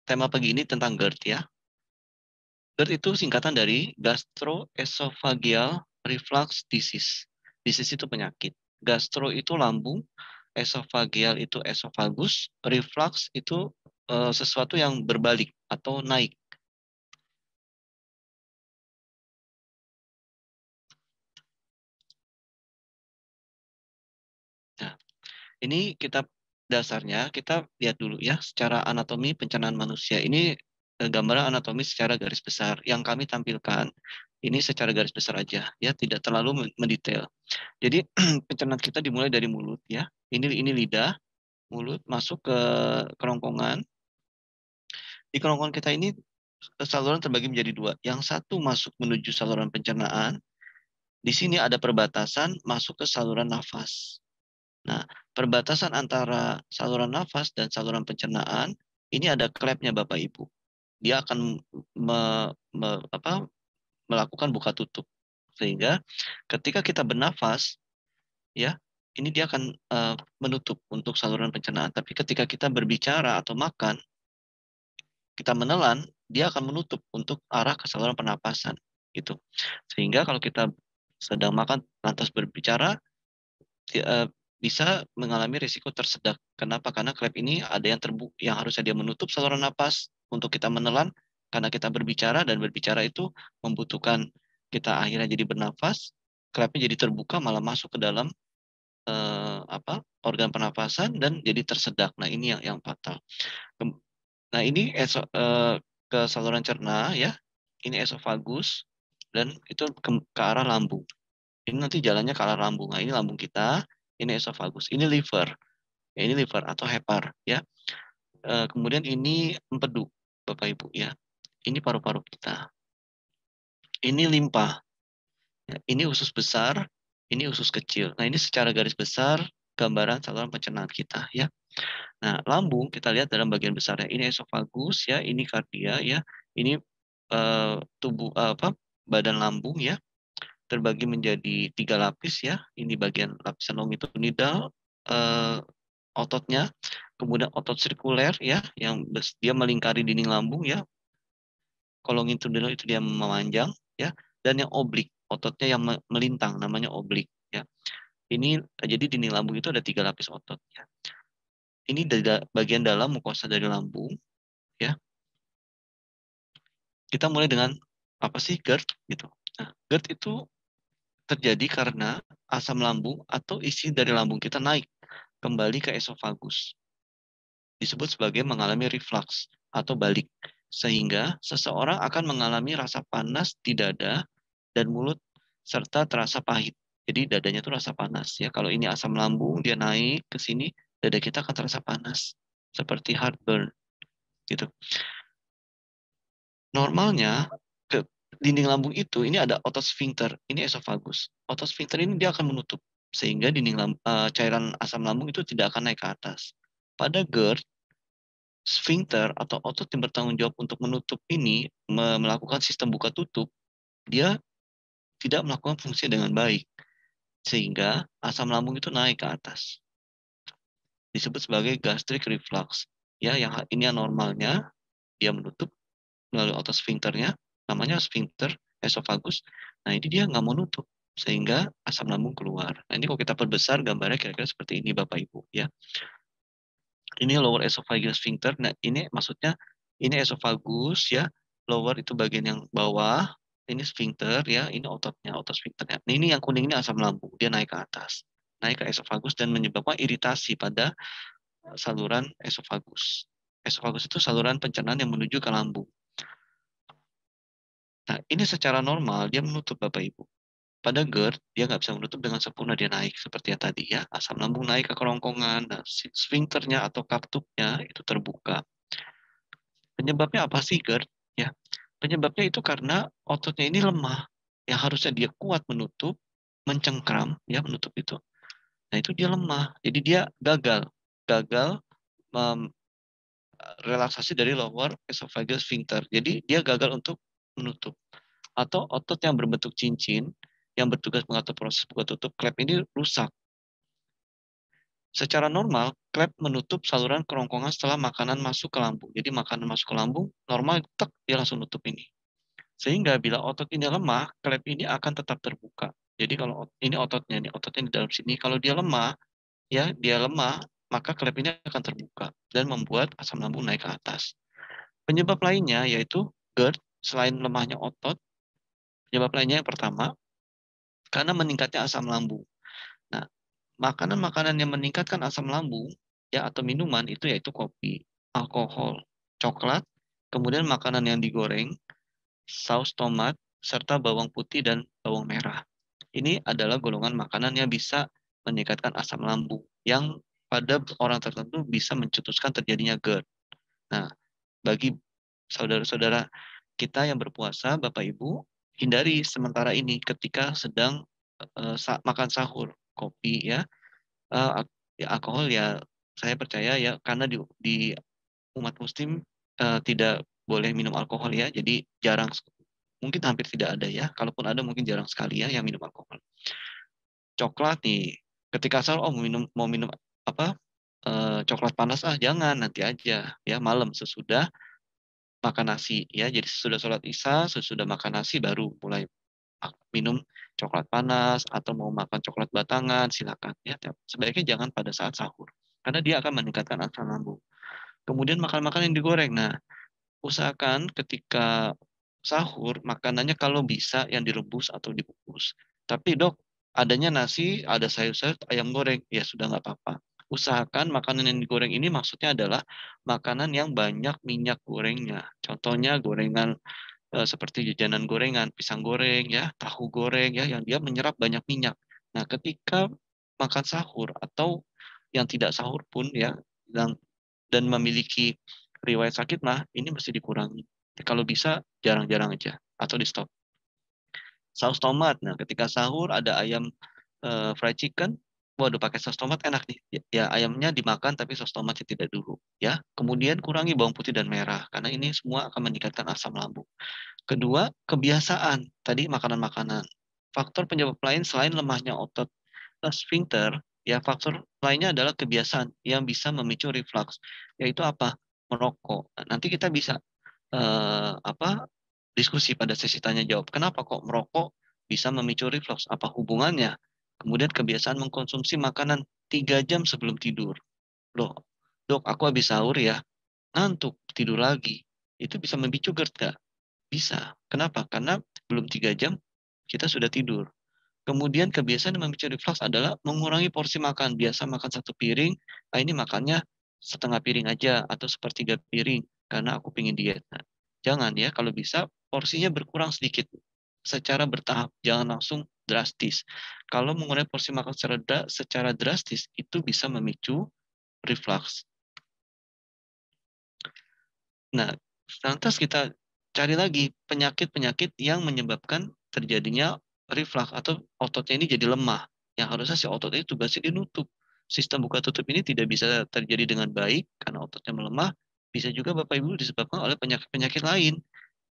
tema pagi ini tentang GERD ya. GERD itu singkatan dari Gastroesophageal Reflux Disease. Disease itu penyakit. Gastro itu lambung, esophageal itu esophagus, reflux itu sesuatu yang berbalik atau naik. Nah, ini kita dasarnya kita lihat dulu ya secara anatomi pencernaan manusia. Ini gambaran anatomi secara garis besar yang kami tampilkan. Ini secara garis besar aja ya, tidak terlalu mendetail. Jadi pencernaan kita dimulai dari mulut ya. Ini lidah, mulut masuk ke kerongkongan. Di kerongkongan kita ini saluran terbagi menjadi dua. Yang satu masuk menuju saluran pencernaan. Di sini ada perbatasan masuk ke saluran nafas. Nah, perbatasan antara saluran nafas dan saluran pencernaan ini ada klepnya Bapak Ibu. Dia akan melakukan buka tutup. Sehingga ketika kita bernafas, ya, ini dia akan menutup untuk saluran pencernaan. Tapi ketika kita berbicara atau makan, kita menelan, dia akan menutup untuk arah ke saluran pernapasan. Gitu. Sehingga kalau kita sedang makan lantas berbicara, bisa mengalami risiko tersedak. Kenapa? Karena klep ini ada yang yang harusnya dia menutup saluran napas untuk kita menelan, karena kita berbicara dan berbicara itu membutuhkan kita akhirnya jadi bernafas, klepnya jadi terbuka malah masuk ke dalam organ pernapasan dan jadi tersedak. Nah ini yang fatal. Nah ini ke saluran cerna ya, ini esofagus dan itu ke arah lambung. Ini nanti jalannya ke arah lambung. Nah, ini lambung kita, ini esofagus, ini liver. Ya, ini liver atau hepar ya. Kemudian ini empedu, Bapak Ibu ya. Ini paru-paru kita. Ini limpa. Ya, ini usus besar, ini usus kecil. Nah, ini secara garis besar gambaran saluran pencernaan kita ya. Nah, lambung kita lihat dalam bagian besarnya. Ini esofagus ya, ini kardia ya. Ini tubuh badan lambung ya, terbagi menjadi 3 lapis ya. Ini bagian lapisan longitudinal, ototnya, kemudian otot sirkuler ya, yang dia melingkari dinding lambung ya. Kalau longitudinal itu dia memanjang ya, dan yang oblik, ototnya yang melintang namanya oblik ya. Ini jadi dinding lambung itu ada 3 lapis otot ya. Ini dari bagian dalam mukosa dari lambung ya. Kita mulai dengan apa sih GERD gitu. Nah, GERD itu terjadi karena asam lambung atau isi dari lambung kita naik kembali ke esofagus. Disebut sebagai mengalami reflux atau balik. Sehingga seseorang akan mengalami rasa panas di dada dan mulut serta terasa pahit. Jadi dadanya itu rasa panas ya. Kalau ini asam lambung dia naik ke sini, dada kita akan terasa panas seperti heartburn gitu. Normalnya ke dinding lambung itu ini ada otot sphincter, ini esofagus. Otot sphincter ini dia akan menutup sehingga cairan asam lambung itu tidak akan naik ke atas. Pada GERD, sphincter atau otot yang bertanggung jawab untuk menutup ini melakukan sistem buka tutup, dia tidak melakukan fungsi dengan baik sehingga asam lambung itu naik ke atas. Disebut sebagai gastric reflux. Ya, yang ini yang normalnya dia menutup melalui otot sphincternya, namanya sphincter esofagus. Nah, ini dia nggak mau nutup sehingga asam lambung keluar. Nah, ini kalau kita perbesar gambarnya kira-kira seperti ini Bapak Ibu ya. Ini lower esophageal sphincter. Nah, ini maksudnya ini esofagus ya, lower itu bagian yang bawah, ini sphincter ya, ini ototnya, otot sphincternya. Nah, ini yang kuning ini asam lambung, dia naik ke atas, naik ke esofagus dan menyebabkan iritasi pada saluran esofagus. Esofagus itu saluran pencernaan yang menuju ke lambung. Nah, ini secara normal dia menutup Bapak Ibu. Pada GERD, dia nggak bisa menutup dengan sempurna, dia naik seperti yang tadi ya. Asam lambung naik ke kerongkongan, nah, sphincternya atau kaptupnya itu terbuka. Penyebabnya apa sih GERD? Ya, penyebabnya itu karena ototnya ini lemah. Yang harusnya dia kuat menutup, mencengkram, ya menutup itu. Nah itu dia lemah, jadi dia gagal relaksasi dari lower esophageal sphincter. Jadi dia gagal untuk menutup. Atau otot yang berbentuk cincin, yang bertugas mengatur proses buka tutup klep ini rusak. Secara normal, klep menutup saluran kerongkongan setelah makanan masuk ke lambung. Jadi makanan masuk ke lambung, normal tek dia langsung nutup ini. Sehingga bila otot ini lemah, klep ini akan tetap terbuka. Jadi kalau ini ototnya di dalam sini, kalau dia lemah, ya dia lemah, maka klep ini akan terbuka dan membuat asam lambung naik ke atas. Penyebab lainnya yaitu GERD, selain lemahnya otot, penyebab lainnya yang pertama, karena meningkatnya asam lambung. Nah, makanan-makanan yang meningkatkan asam lambung ya atau minuman itu yaitu kopi, alkohol, coklat, kemudian makanan yang digoreng, saus tomat, serta bawang putih dan bawang merah. Ini adalah golongan makanan yang bisa meningkatkan asam lambung yang pada orang tertentu bisa mencetuskan terjadinya GERD. Nah, bagi saudara-saudara kita yang berpuasa, Bapak Ibu, hindari sementara ini ketika sedang makan sahur, kopi ya, ya alkohol ya saya percaya ya karena di umat muslim tidak boleh minum alkohol ya jadi jarang mungkin hampir tidak ada ya kalaupun ada mungkin jarang sekali ya yang minum alkohol. Coklat nih ketika sahur mau minum apa coklat panas jangan nanti aja ya malam sesudah makan nasi ya jadi sesudah sholat isya sesudah makan nasi baru mulai minum coklat panas atau mau makan coklat batangan silakan ya sebaiknya jangan pada saat sahur karena dia akan meningkatkan asam lambung. Kemudian makan-makan yang digoreng. Nah, usahakan ketika sahur makanannya kalau bisa yang direbus atau dikukus. Tapi dok, adanya nasi, ada sayur-sayur, ayam goreng, ya sudah nggak apa-apa. Usahakan makanan yang digoreng ini maksudnya adalah makanan yang banyak minyak gorengnya. Contohnya gorengan seperti jajanan gorengan, pisang goreng, ya, tahu goreng, ya, yang dia menyerap banyak minyak. Nah, ketika makan sahur atau yang tidak sahur pun, ya, yang dan memiliki riwayat sakit mah ini mesti dikurangi. Kalau bisa jarang-jarang aja atau di stop. Saus tomat. Nah, ketika sahur ada ayam fried chicken, waduh pakai saus tomat enak nih. Ya, ayamnya dimakan tapi saus tomatnya tidak dulu ya. Kemudian kurangi bawang putih dan merah karena ini semua akan meningkatkan asam lambung. Kedua, kebiasaan. Tadi makanan-makanan. Faktor penyebab lain selain lemahnya otot sphincter, ya faktor lainnya adalah kebiasaan yang bisa memicu reflux, yaitu apa? Merokok. Nah, nanti kita bisa apa diskusi pada sesi tanya jawab. Kenapa kok merokok bisa memicu reflux? Apa hubungannya? Kemudian kebiasaan mengkonsumsi makanan 3 jam sebelum tidur. Loh, dok, aku habis sahur ya, ngantuk, tidur lagi. Itu bisa memicu GERD nggak? Bisa. Kenapa? Karena belum 3 jam kita sudah tidur. Kemudian kebiasaan yang memicu reflux adalah mengurangi porsi makan. Biasa makan 1 piring, ini makannya setengah piring aja atau sepertiga piring karena aku pingin diet. Nah, jangan ya, kalau bisa porsinya berkurang sedikit secara bertahap, jangan langsung drastis. Kalau mengurangi porsi makan secara drastis itu bisa memicu reflux. Nah, lantas kita cari lagi penyakit-penyakit yang menyebabkan terjadinya reflux atau ototnya ini jadi lemah. Yang harusnya si otot itu tugasnya dinutup. Sistem buka tutup ini tidak bisa terjadi dengan baik karena ototnya melemah. Bisa juga Bapak Ibu disebabkan oleh penyakit-penyakit lain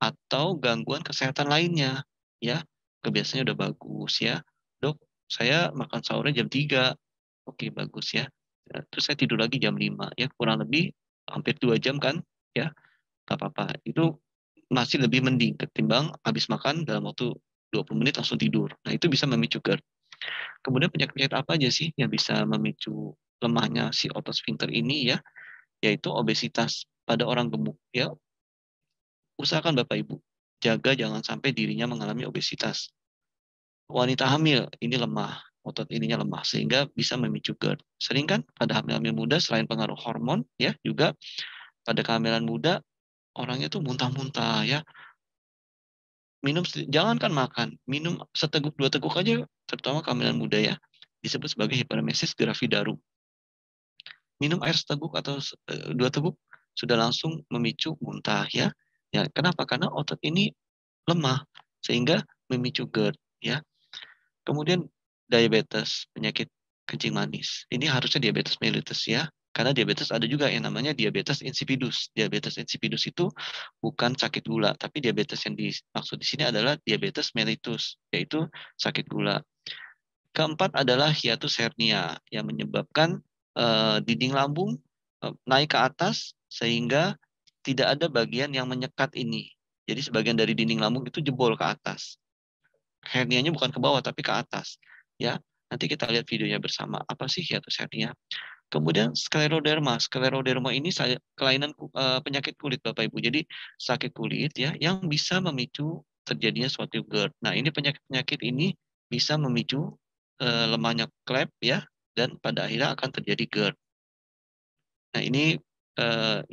atau gangguan kesehatan lainnya. Ya, kebiasaannya udah bagus ya. Dok, saya makan sahurnya jam 3. Oke, bagus ya. Terus saya tidur lagi jam 5 ya, kurang lebih hampir 2 jam kan ya nggak apa-apa. Itu masih lebih mending ketimbang habis makan dalam waktu 20 menit langsung tidur. Nah, itu bisa memicu GERD. Kemudian penyakit-penyakit apa aja sih yang bisa memicu lemahnya si otot sphincter ini ya? Yaitu obesitas pada orang gemuk ya. Usahakan Bapak Ibu jaga jangan sampai dirinya mengalami obesitas. Wanita hamil ini lemah, otot ininya lemah sehingga bisa memicu GERD. Sering kan pada hamil-hamil muda selain pengaruh hormon ya juga pada kehamilan muda orangnya tuh muntah-muntah ya jangankan makan, minum seteguk 2 teguk aja, terutama kehamilan muda ya, disebut sebagai hiperemesis gravidarum. Minum air seteguk atau 2 teguk sudah langsung memicu muntah ya. Ya, kenapa? Karena otot ini lemah sehingga memicu GERD ya. Kemudian diabetes, penyakit kencing manis. Ini harusnya diabetes mellitus ya. Karena diabetes ada juga yang namanya diabetes insipidus. Diabetes insipidus itu bukan sakit gula, tapi diabetes yang dimaksud di sini adalah diabetes mellitus, yaitu sakit gula. Keempat adalah hiatus hernia yang menyebabkan dinding lambung naik ke atas sehingga tidak ada bagian yang menyekat ini. Jadi sebagian dari dinding lambung itu jebol ke atas. Hernianya bukan ke bawah tapi ke atas. Ya, nanti kita lihat videonya bersama. Apa sih hiatus hernia? Kemudian skleroderma. Skleroderma ini kelainan penyakit kulit Bapak Ibu. Jadi sakit kulit ya yang bisa memicu terjadinya suatu GERD. Nah, ini penyakit-penyakit ini bisa memicu lemahnya klep ya dan pada akhirnya akan terjadi GERD. Nah, ini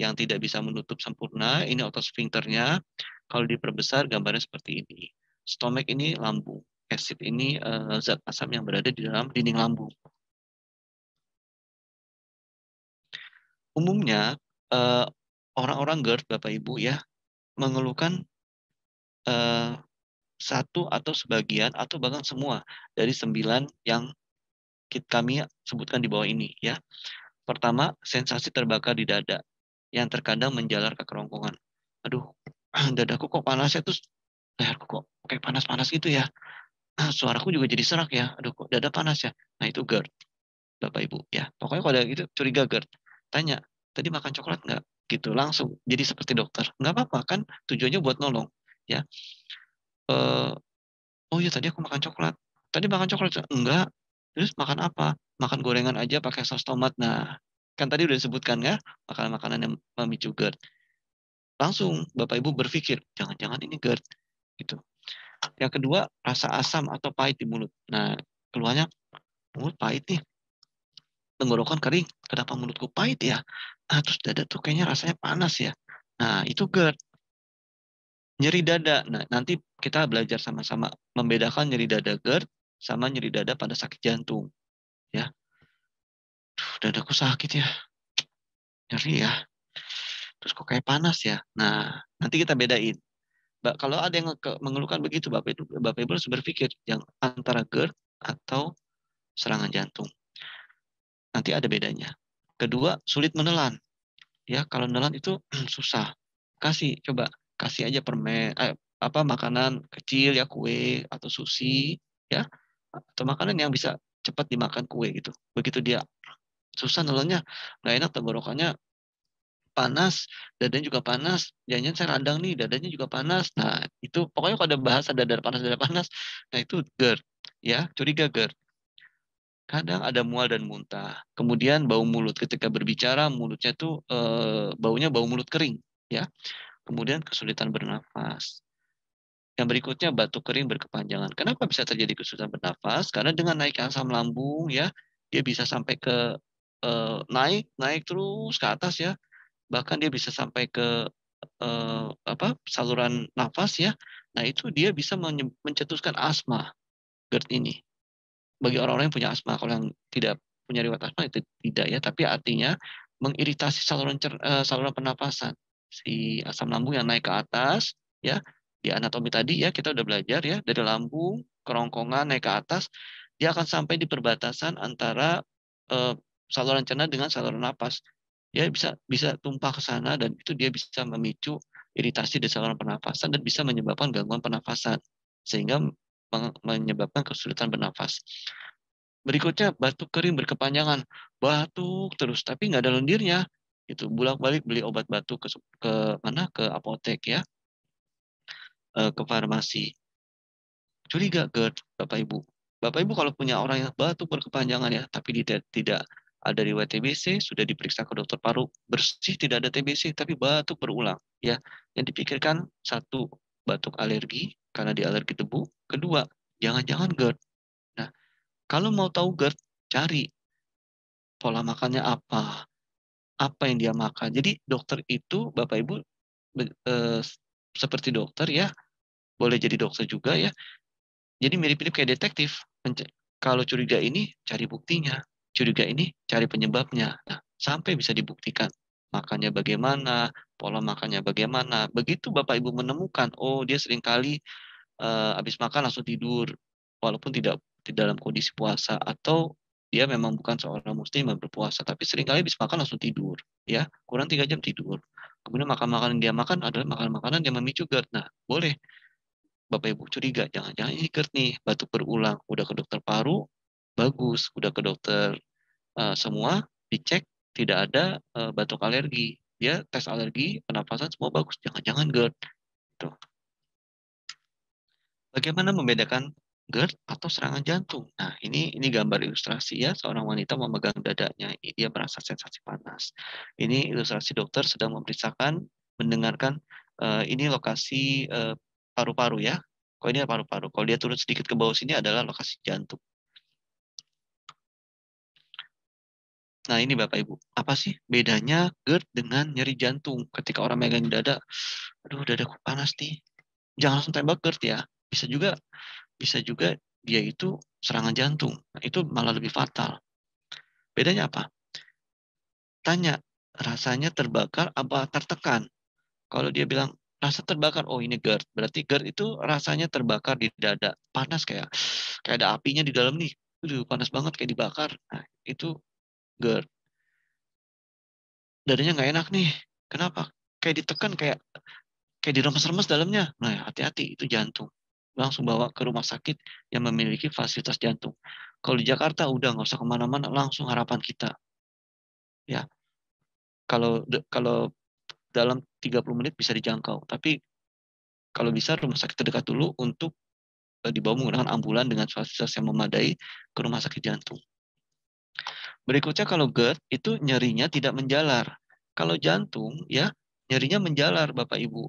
yang tidak bisa menutup sempurna, ini otot sfinkternya. Kalau diperbesar gambarnya seperti ini. Stomach ini lambung. Acid ini zat asam yang berada di dalam dinding lambung. Umumnya orang-orang GERD Bapak Ibu ya mengeluhkan eh, satu atau sebagian atau bahkan semua dari 9 yang kami sebutkan di bawah ini ya. Pertama, sensasi terbakar di dada yang terkadang menjalar ke kerongkongan. Aduh, dadaku kok panas ya, terus leherku kok kayak panas-panas gitu ya. Suaraku juga jadi serak ya. Aduh, kok dada panas ya. Nah, itu GERD, Bapak Ibu ya. Pokoknya kalau ada gitu curiga GERD, tanya, tadi makan coklat nggak? Gitu, langsung jadi seperti dokter. Nggak apa-apa, kan tujuannya buat nolong. Ya, eh, oh iya tadi aku makan coklat. Tadi makan coklat? Enggak. Terus makan apa? Makan gorengan aja pakai saus tomat. Nah, kan tadi udah disebutkan ya, makanan-makanan yang memicu GERD. Langsung Bapak Ibu berpikir, jangan-jangan ini GERD. Gitu. Yang kedua, rasa asam atau pahit di mulut. Nah, keluarnya mulut pahit nih, tenggorokan kering. Kenapa mulutku pahit ya? Terus dada tuh kayaknya rasanya panas ya. Nah, itu GERD. Nyeri dada. Nah, nanti kita belajar sama-sama membedakan nyeri dada GERD sama nyeri dada pada sakit jantung. Ya, dadaku sakit ya, nyeri ya. Terus kok kayak panas ya. Nah, nanti kita bedain. Kalau ada yang mengeluhkan begitu, Bapak Ibu harus berpikir yang antara GERD atau serangan jantung. Nanti ada bedanya. Kedua, sulit menelan. Ya, kalau menelan itu susah. Coba kasih aja permen, apa makanan kecil ya, kue atau sushi, ya, atau makanan yang bisa cepat dimakan kue gitu. Begitu dia susah nelannya, nggak enak tenggorokannya panas, dadanya juga panas, jangan saya radang nih, dadanya juga panas. Nah, itu pokoknya kalau ada bahasa dada panas, nah itu GERD, ya, curiga GERD. Kadang ada mual dan muntah. Kemudian bau mulut ketika berbicara, mulutnya tuh baunya bau mulut kering, ya. Kemudian kesulitan bernafas. Yang berikutnya batuk kering berkepanjangan. Kenapa bisa terjadi kesulitan bernafas? Karena dengan naik asam lambung, ya, dia bisa sampai ke naik naik terus ke atas ya, bahkan dia bisa sampai ke saluran nafas ya. Nah, itu dia bisa mencetuskan asma GERD ini. Bagi orang-orang yang punya asma, kalau yang tidak punya riwayat asma itu tidak ya, tapi artinya mengiritasi saluran pernapasan. Si asam lambung yang naik ke atas ya, di anatomi tadi ya kita udah belajar ya, dari lambung, kerongkongan naik ke atas, dia akan sampai di perbatasan antara eh, saluran cerna dengan saluran napas. Ya bisa bisa tumpah ke sana dan itu dia bisa memicu iritasi di saluran pernafasan dan bisa menyebabkan gangguan pernafasan sehingga menyebabkan kesulitan bernafas. Berikutnya batuk kering berkepanjangan, batuk terus tapi nggak ada lendirnya. Itu bolak-balik beli obat batuk ke mana, ke apotek ya, ke farmasi. Curiga GERD, Bapak Ibu. Bapak Ibu kalau punya orang yang batuk berkepanjangan ya, tapi tidak ada riwayat TBC, sudah diperiksa ke dokter paru, bersih tidak ada TBC, tapi batuk berulang. Ya, yang dipikirkan satu, batuk alergi karena dia alergi debu. Kedua, jangan-jangan GERD. Nah, kalau mau tahu GERD, cari pola makannya apa yang dia makan. Jadi dokter itu, Bapak Ibu, seperti dokter ya, boleh jadi dokter juga ya. Jadi mirip-mirip kayak detektif. Kalau curiga ini, cari buktinya. Curiga ini, cari penyebabnya. Nah, sampai bisa dibuktikan. Makannya bagaimana, pola makannya bagaimana. Begitu Bapak Ibu menemukan, oh dia seringkali habis makan langsung tidur, walaupun tidak dalam kondisi puasa, atau dia memang bukan seorang muslim yang berpuasa, tapi seringkali habis makan langsung tidur, ya kurang 3 jam tidur. Kemudian makan-makanan yang dia makan adalah makanan-makanan yang memicu GERD. Nah, boleh Bapak Ibu curiga, jangan-jangan ini GERD nih, batuk berulang. Udah ke dokter paru, bagus. Udah ke dokter semua, dicek tidak ada batuk alergi. Dia tes alergi, pernapasan semua bagus. Jangan-jangan GERD. Tuh. Bagaimana membedakan GERD atau serangan jantung? Nah, ini gambar ilustrasi ya, seorang wanita memegang dadanya, dia merasa sensasi panas. Ini ilustrasi dokter sedang memeriksakan, mendengarkan, ini lokasi paru-paru ya. Kalau ini paru-paru, kalau dia turun sedikit ke bawah sini adalah lokasi jantung. Nah, ini Bapak Ibu, apa sih bedanya GERD dengan nyeri jantung? Ketika orang megang dada, aduh dadaku panas nih. Jangan langsung tembak GERD ya. Bisa juga dia itu serangan jantung. Nah, itu malah lebih fatal. Bedanya apa? Tanya, rasanya terbakar apa tertekan? Kalau dia bilang rasa terbakar, oh ini GERD. Berarti GERD itu rasanya terbakar di dada, panas kayak ada apinya di dalam nih. Aduh, panas banget kayak dibakar. Nah, itu GERD. Dadanya nggak enak nih. Kenapa? Kayak ditekan, kayak diremes-remes dalamnya. Nah, hati-hati, itu jantung. Langsung bawa ke rumah sakit yang memiliki fasilitas jantung. Kalau di Jakarta udah nggak usah kemana-mana, langsung harapan kita. Ya, kalau dalam 30 menit bisa dijangkau. Tapi kalau bisa rumah sakit terdekat dulu untuk dibawa menggunakan ambulan dengan fasilitas yang memadai ke rumah sakit jantung. Berikutnya kalau GERD itu nyerinya tidak menjalar. Kalau jantung ya nyerinya menjalar Bapak Ibu.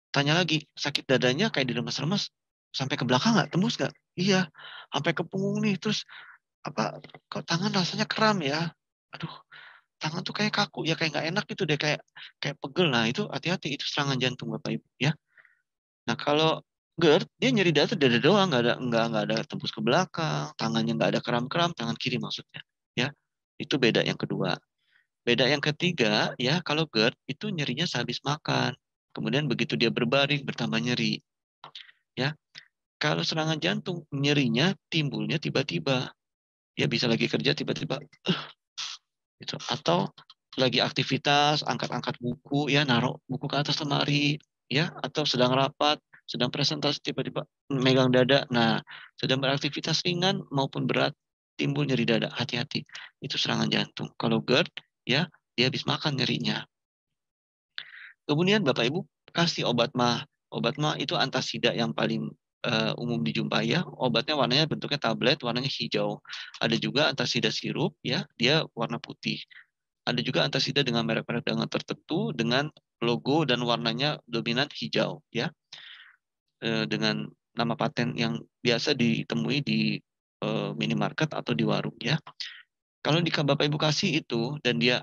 Tanya lagi, sakit dadanya kayak diremes-remes sampai ke belakang nggak? Tembus nggak? Iya, sampai ke punggung nih. Terus apa? Kok tangan rasanya kram ya? Aduh, tangan tuh kayak kaku ya, kayak nggak enak gitu deh, kayak kayak pegel. Nah itu hati-hati, itu serangan jantung Bapak Ibu ya. Nah kalau GERD dia nyeri dada doang, nggak ada tembus ke belakang, tangannya nggak ada kram-kram, tangan kiri maksudnya ya. Itu beda yang kedua. Beda yang ketiga ya, kalau GERD itu nyerinya sehabis makan. Kemudian begitu dia berbaring bertambah nyeri ya. Kalau serangan jantung nyerinya timbulnya tiba-tiba. Ya bisa lagi kerja tiba-tiba gitu. Atau lagi aktivitas, angkat-angkat buku, ya naruh buku ke atas lemari, ya, atau sedang rapat, sedang presentasi tiba-tiba megang dada. Nah, sedang beraktivitas ringan maupun berat, timbul nyeri dada. Hati-hati, itu serangan jantung. Kalau GERD, ya, dia habis makan nyerinya. Kemudian Bapak Ibu kasih obat mah. Obat mah itu antasida yang paling umum dijumpai ya. Obatnya warnanya bentuknya tablet, warnanya hijau. Ada juga antasida sirup ya, dia warna putih. Ada juga antasida dengan merek-merek dagangan tertentu dengan logo dan warnanya dominan hijau ya. Dengan nama paten yang biasa ditemui di minimarket atau di warung ya. Kalau di Bapak Ibu kasih itu dan dia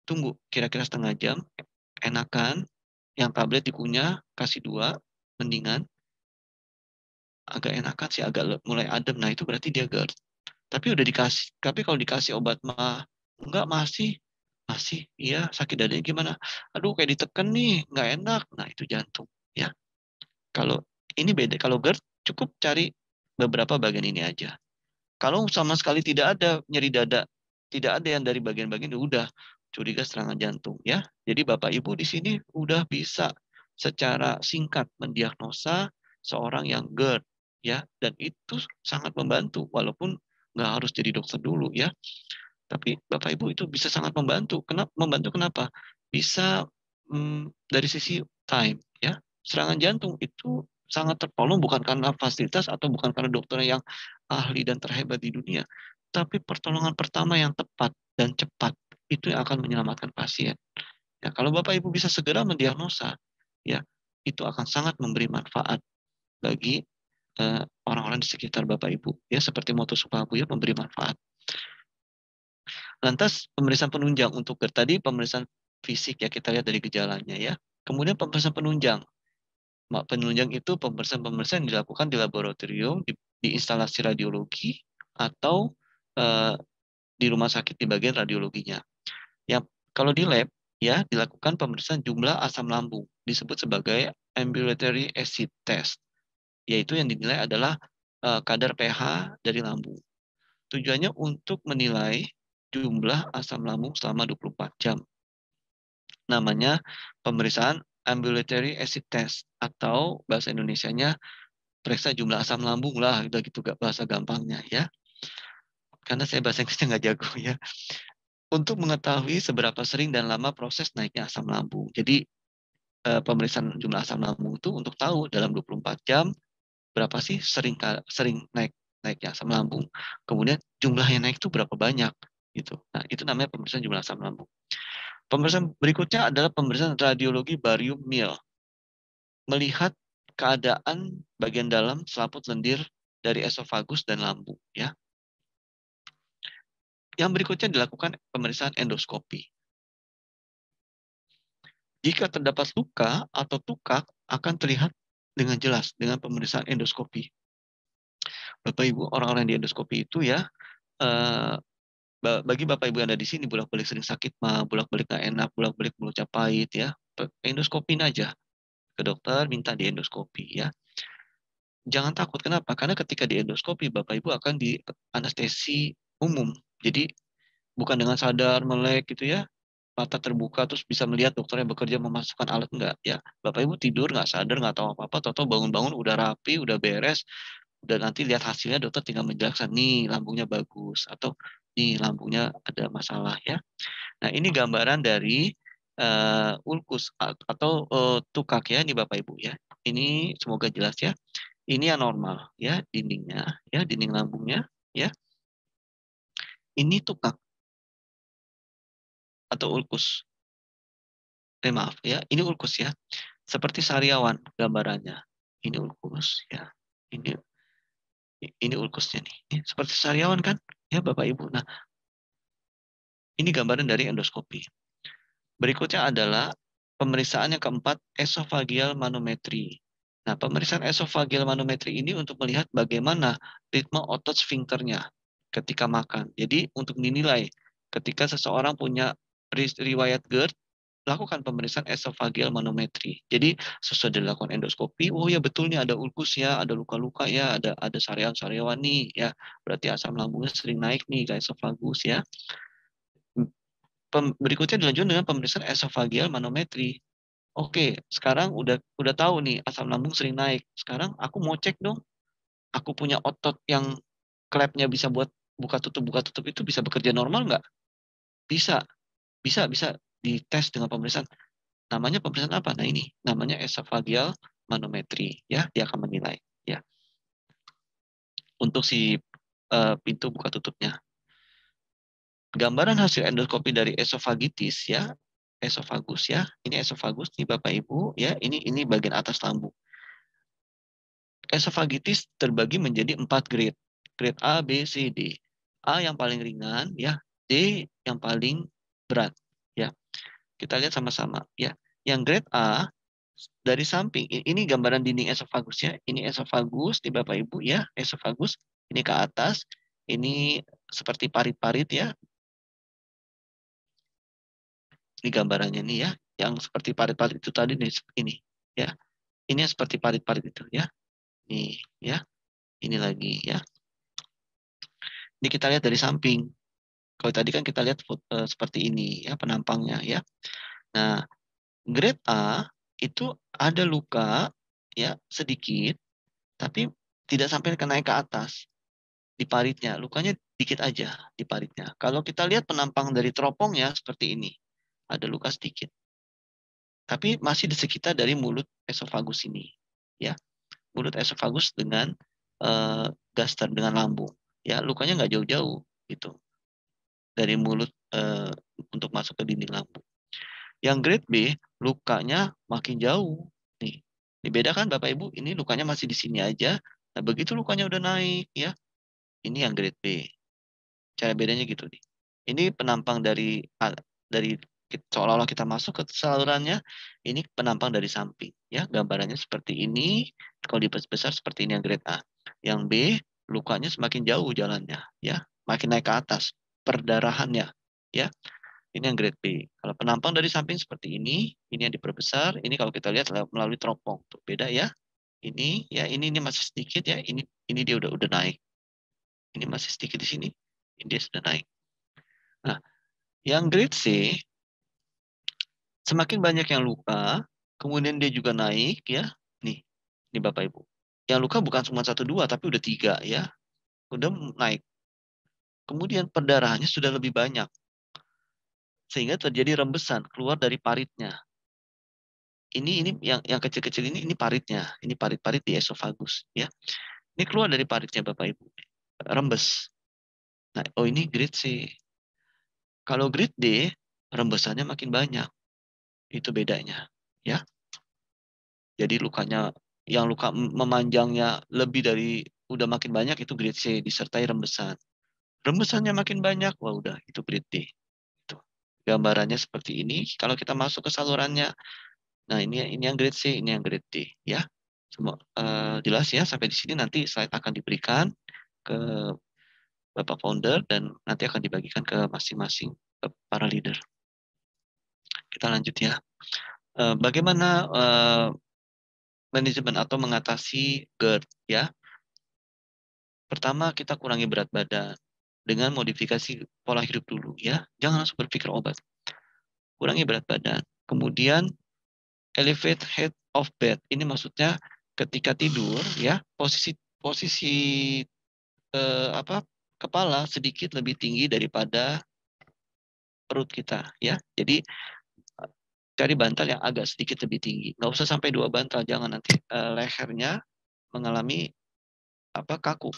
tunggu kira-kira setengah jam, enakan, yang tablet dikunyah, kasih dua, mendingan, agak enakan sih, agak mulai adem, nah itu berarti dia GERD. Tapi kalau dikasih obat mah, enggak masih, iya sakit dadanya gimana? Aduh kayak ditekan nih, nggak enak, nah itu jantung, ya. Kalau ini beda, kalau GERD cukup cari beberapa bagian ini aja. Kalau sama sekali tidak ada nyeri dada, tidak ada yang dari bagian-bagian, udah curiga serangan jantung ya. Jadi Bapak Ibu di sini udah bisa secara singkat mendiagnosa seorang yang GERD ya, dan itu sangat membantu walaupun nggak harus jadi dokter dulu ya. Tapi Bapak Ibu itu bisa sangat membantu. Kenapa? Bisa dari sisi time ya. Serangan jantung itu sangat tertolong bukan karena fasilitas atau bukan karena dokter yang ahli dan terhebat di dunia, tapi pertolongan pertama yang tepat dan cepat itu yang akan menyelamatkan pasien. Ya, kalau Bapak Ibu bisa segera mendiagnosa, ya itu akan sangat memberi manfaat bagi orang-orang di sekitar Bapak Ibu. Ya seperti moto Supabuya memberi manfaat. Lantas pemeriksaan penunjang untuk GERD tadi pemeriksaan fisik ya kita lihat dari gejalanya ya. Kemudian pemeriksaan penunjang. Penunjang itu pemeriksaan-pemeriksaan yang dilakukan di laboratorium, di instalasi radiologi atau eh, di rumah sakit di bagian radiologinya. Ya, kalau di lab ya dilakukan pemeriksaan jumlah asam lambung disebut sebagai ambulatory acid test, yaitu yang dinilai adalah kadar pH dari lambung. Tujuannya untuk menilai jumlah asam lambung selama 24 jam. Namanya pemeriksaan ambulatory acid test atau bahasa Indonesianya periksa jumlah asam lambung lah, udah gitu gak bahasa gampangnya ya. Karena saya bahasa Inggrisnya nggak jago ya. untuk mengetahui seberapa sering dan lama proses naiknya asam lambung. Jadi pemeriksaan jumlah asam lambung itu untuk tahu dalam 24 jam berapa sih sering naiknya asam lambung. Kemudian jumlahnya naik itu berapa banyak gitu. Nah, itu namanya pemeriksaan jumlah asam lambung. Pemeriksaan berikutnya adalah pemeriksaan radiologi barium Mil. Melihat keadaan bagian dalam selaput lendir dari esofagus dan lambung ya. Yang berikutnya dilakukan pemeriksaan endoskopi. Jika terdapat luka atau tukak akan terlihat dengan jelas dengan pemeriksaan endoskopi. Bapak Ibu, orang-orang di endoskopi itu ya, eh, bagi Bapak Ibu yang ada di sini bolak-balik sering sakit mah, bolak-balik nggak enak, bolak-balik mulutnya pahit ya, endoskopin aja ke dokter, minta di endoskopi ya. Jangan takut, kenapa? Karena ketika di endoskopi Bapak Ibu akan di anestesi umum. Jadi bukan dengan sadar melek gitu ya, mata terbuka terus bisa melihat dokternya bekerja memasukkan alat, enggak ya. Bapak Ibu tidur nggak sadar, nggak tahu apa-apa, tahu bangun-bangun udah rapi, udah beres, udah nanti lihat hasilnya dokter tinggal menjelaskan nih lambungnya bagus atau nih lambungnya ada masalah ya. Nah, ini gambaran dari ulkus atau tukak ya nih Bapak Ibu ya. Ini semoga jelas ya. Ini yang normal ya, dindingnya ya, dinding lambungnya ya. Ini tukak atau ulkus. Maaf ya, ini ulkus ya. Seperti sariawan gambarannya. Ini ulkus ya. Ini ini ulkusnya nih. Seperti sariawan kan? Ya Bapak Ibu. Nah, ini gambaran dari endoskopi. Berikutnya adalah pemeriksaan yang keempat, esophageal manometri. Nah, pemeriksaan esophageal manometri ini untuk melihat bagaimana ritme otot sfinkternya ketika makan. Jadi untuk dinilai ketika seseorang punya riwayat GERD, lakukan pemeriksaan esophageal manometri. Jadi sesuai dilakukan endoskopi, oh ya betul nih ada ulkus ya, ada luka-luka ya, ada sariawan-sariawan nih ya. Berarti asam lambungnya sering naik nih ke esofagus ya. Berikutnya dilanjutkan dengan pemeriksaan esophageal manometri. Oke, sekarang udah tahu nih asam lambung sering naik. Sekarang aku mau cek dong, aku punya otot yang klepnya bisa buat buka tutup itu bisa bekerja normal nggak? Bisa, bisa dites dengan pemeriksaan. Namanya pemeriksaan apa? Nah ini namanya esophageal manometri ya, dia akan menilai ya untuk si pintu buka tutupnya. Gambaran hasil endoskopi dari esofagitis ya, esofagus ya. Ini esofagus nih Bapak Ibu ya, ini bagian atas lambung. Esofagitis terbagi menjadi 4 grade. Grade A, B, C, D. A yang paling ringan ya, D yang paling berat ya. Kita lihat sama-sama ya. Yang grade A dari samping ini gambaran dinding esofagus ya. Ini esofagus di Bapak Ibu ya, esofagus ini ke atas. Ini seperti parit-parit ya. Ini gambarannya nih ya, yang seperti parit-parit itu tadi nih ini ya. Ini yang seperti parit-parit itu ya. Nih ya. Ini lagi ya. Ini kita lihat dari samping. Kalau tadi kan kita lihat seperti ini ya penampangnya ya. Nah, grade A itu ada luka ya sedikit tapi tidak sampai naik ke atas di paritnya. Lukanya dikit aja di paritnya. Kalau kita lihat penampang dari teropongnya seperti ini. Ada luka sedikit. Tapi masih di sekitar dari mulut esofagus ini. Ya, mulut esofagus dengan gaster dengan lambung. Ya, lukanya nggak jauh-jauh gitu dari mulut untuk masuk ke dinding lambung. Yang grade B lukanya makin jauh. Nih, dibedakan Bapak Ibu, ini lukanya masih di sini aja. Nah, begitu lukanya udah naik ya, ini yang grade B. Cara bedanya gitu nih. Ini penampang dari seolah-olah kita masuk ke salurannya, ini penampang dari samping ya. Gambarannya seperti ini. Kalau dibesar seperti ini yang grade A. Yang B lukanya semakin jauh jalannya ya, makin naik ke atas perdarahannya ya. Ini yang grade B. Kalau penampang dari samping seperti ini yang diperbesar. Ini kalau kita lihat melalui teropong, tuh beda ya. Ini ya ini masih sedikit ya. Ini dia udah naik. Ini masih sedikit di sini. Ini dia sudah naik. Nah, yang grade C semakin banyak yang luka, kemudian dia juga naik ya. Nih Bapak Ibu. Yang luka bukan cuma 1 2 tapi udah 3 ya. Udah naik. Kemudian perdarahannya sudah lebih banyak. sehingga terjadi rembesan keluar dari paritnya. Ini yang kecil-kecil ini paritnya, ini parit-parit di esofagus ya. Ini keluar dari paritnya Bapak Ibu, rembes. Nah, oh ini grade C. Kalau grade D, rembesannya makin banyak. Itu bedanya ya. Jadi lukanya yang luka memanjangnya lebih dari udah makin banyak itu grade C disertai rembesan. Rembesannya makin banyak, wah udah itu grade D. Itu. Gambarannya seperti ini. Kalau kita masuk ke salurannya, nah ini yang grade C, ini yang grade D ya. Semua jelas ya sampai di sini, nanti slide akan diberikan ke Bapak founder dan nanti akan dibagikan ke masing-masing para leader. Kita lanjut ya. Bagaimana manajemen atau mengatasi GERD ya? Pertama, kita kurangi berat badan dengan modifikasi pola hidup dulu ya. Jangan langsung berpikir obat. Kurangi berat badan. Kemudian elevate head of bed. Ini maksudnya ketika tidur ya, posisi posisi apa kepala sedikit lebih tinggi daripada perut kita ya. Jadi cari bantal yang agak sedikit lebih tinggi. Nggak usah sampai 2 bantal, jangan nanti lehernya mengalami apa kaku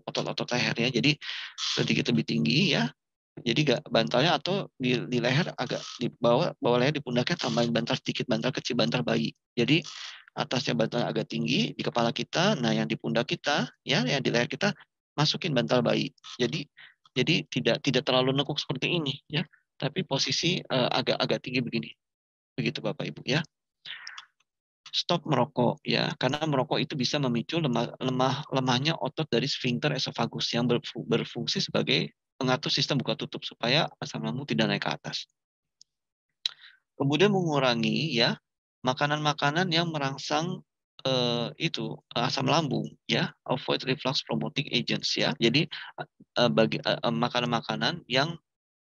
otot-otot lehernya. Jadi sedikit lebih tinggi ya. Jadi bantalnya atau di leher agak di bawah leher di pundaknya tambahin bantal sedikit, bantal kecil, bantal bayi. Jadi atasnya bantal agak tinggi di kepala kita, nah yang di pundak kita ya, yang di leher kita masukin bantal bayi. Jadi tidak terlalu nekuk seperti ini ya, tapi posisi agak tinggi begini. Begitu Bapak Ibu ya. Stop merokok ya, karena merokok itu bisa memicu lemahnya otot dari sphincter esofagus yang berfungsi sebagai pengatur sistem buka tutup supaya asam lambung tidak naik ke atas. Kemudian mengurangi ya makanan-makanan yang merangsang asam lambung ya, avoid reflux promoting agents ya. Jadi bagi makanan-makanan yang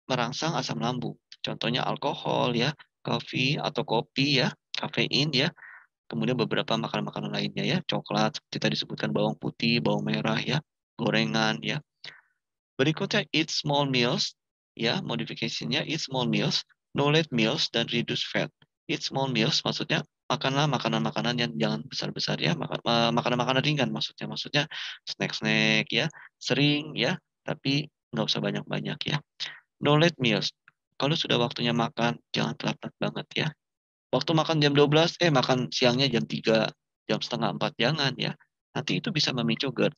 merangsang asam lambung. Contohnya alkohol ya, kopi ya, kafein ya. Kemudian beberapa makanan-makanan lainnya ya, coklat, seperti tadi disebutkan bawang putih, bawang merah ya, gorengan ya. Berikutnya eat small meals ya, modifikasinya eat small meals, no late meals dan reduce fat. Eat small meals maksudnya makanlah makanan-makanan yang jangan besar-besar ya, makanan-makanan ringan maksudnya. Maksudnya snack-snack ya, sering ya, tapi nggak usah banyak-banyak ya. No late meals. Kalau sudah waktunya makan, jangan telat-telat banget ya. Waktu makan jam 12, makan siangnya jam 3, jam setengah 4, jangan ya. Nanti itu bisa memicu GERD.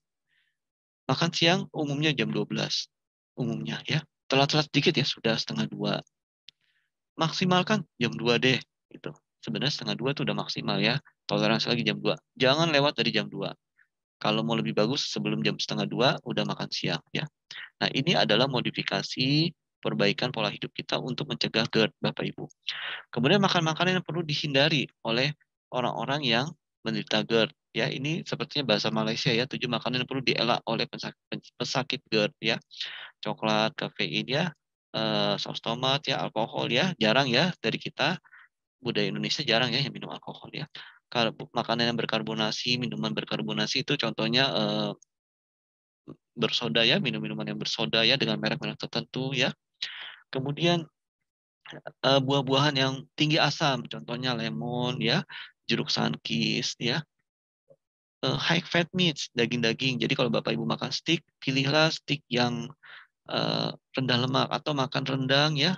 Makan siang umumnya jam 12, umumnya ya. Telat-telat sedikit ya sudah setengah 2. Maksimalkan jam 2 deh. Gitu. Sebenarnya setengah 2 itu udah maksimal ya. Toleransi lagi jam 2. Jangan lewat dari jam 2. Kalau mau lebih bagus sebelum jam setengah 2 udah makan siang ya. Nah ini adalah modifikasi perbaikan pola hidup kita untuk mencegah GERD Bapak Ibu. Kemudian makan makanan yang perlu dihindari oleh orang-orang yang menderita GERD. Ya, ini sepertinya bahasa Malaysia ya, 7 makanan yang perlu dielak oleh pesakit GERD ya. Coklat, kafein ya, saus tomat ya, alkohol ya, jarang ya dari kita, budaya Indonesia jarang ya yang minum alkohol ya. Kalau makanan yang berkarbonasi, minuman berkarbonasi itu contohnya bersoda ya, minum-minuman yang bersoda ya dengan merek-merek tertentu ya. Kemudian buah-buahan yang tinggi asam, contohnya lemon ya, jeruk sankis ya, high fat meats, daging-daging. Jadi kalau Bapak Ibu makan steak, pilihlah steak yang rendah lemak, atau makan rendang ya,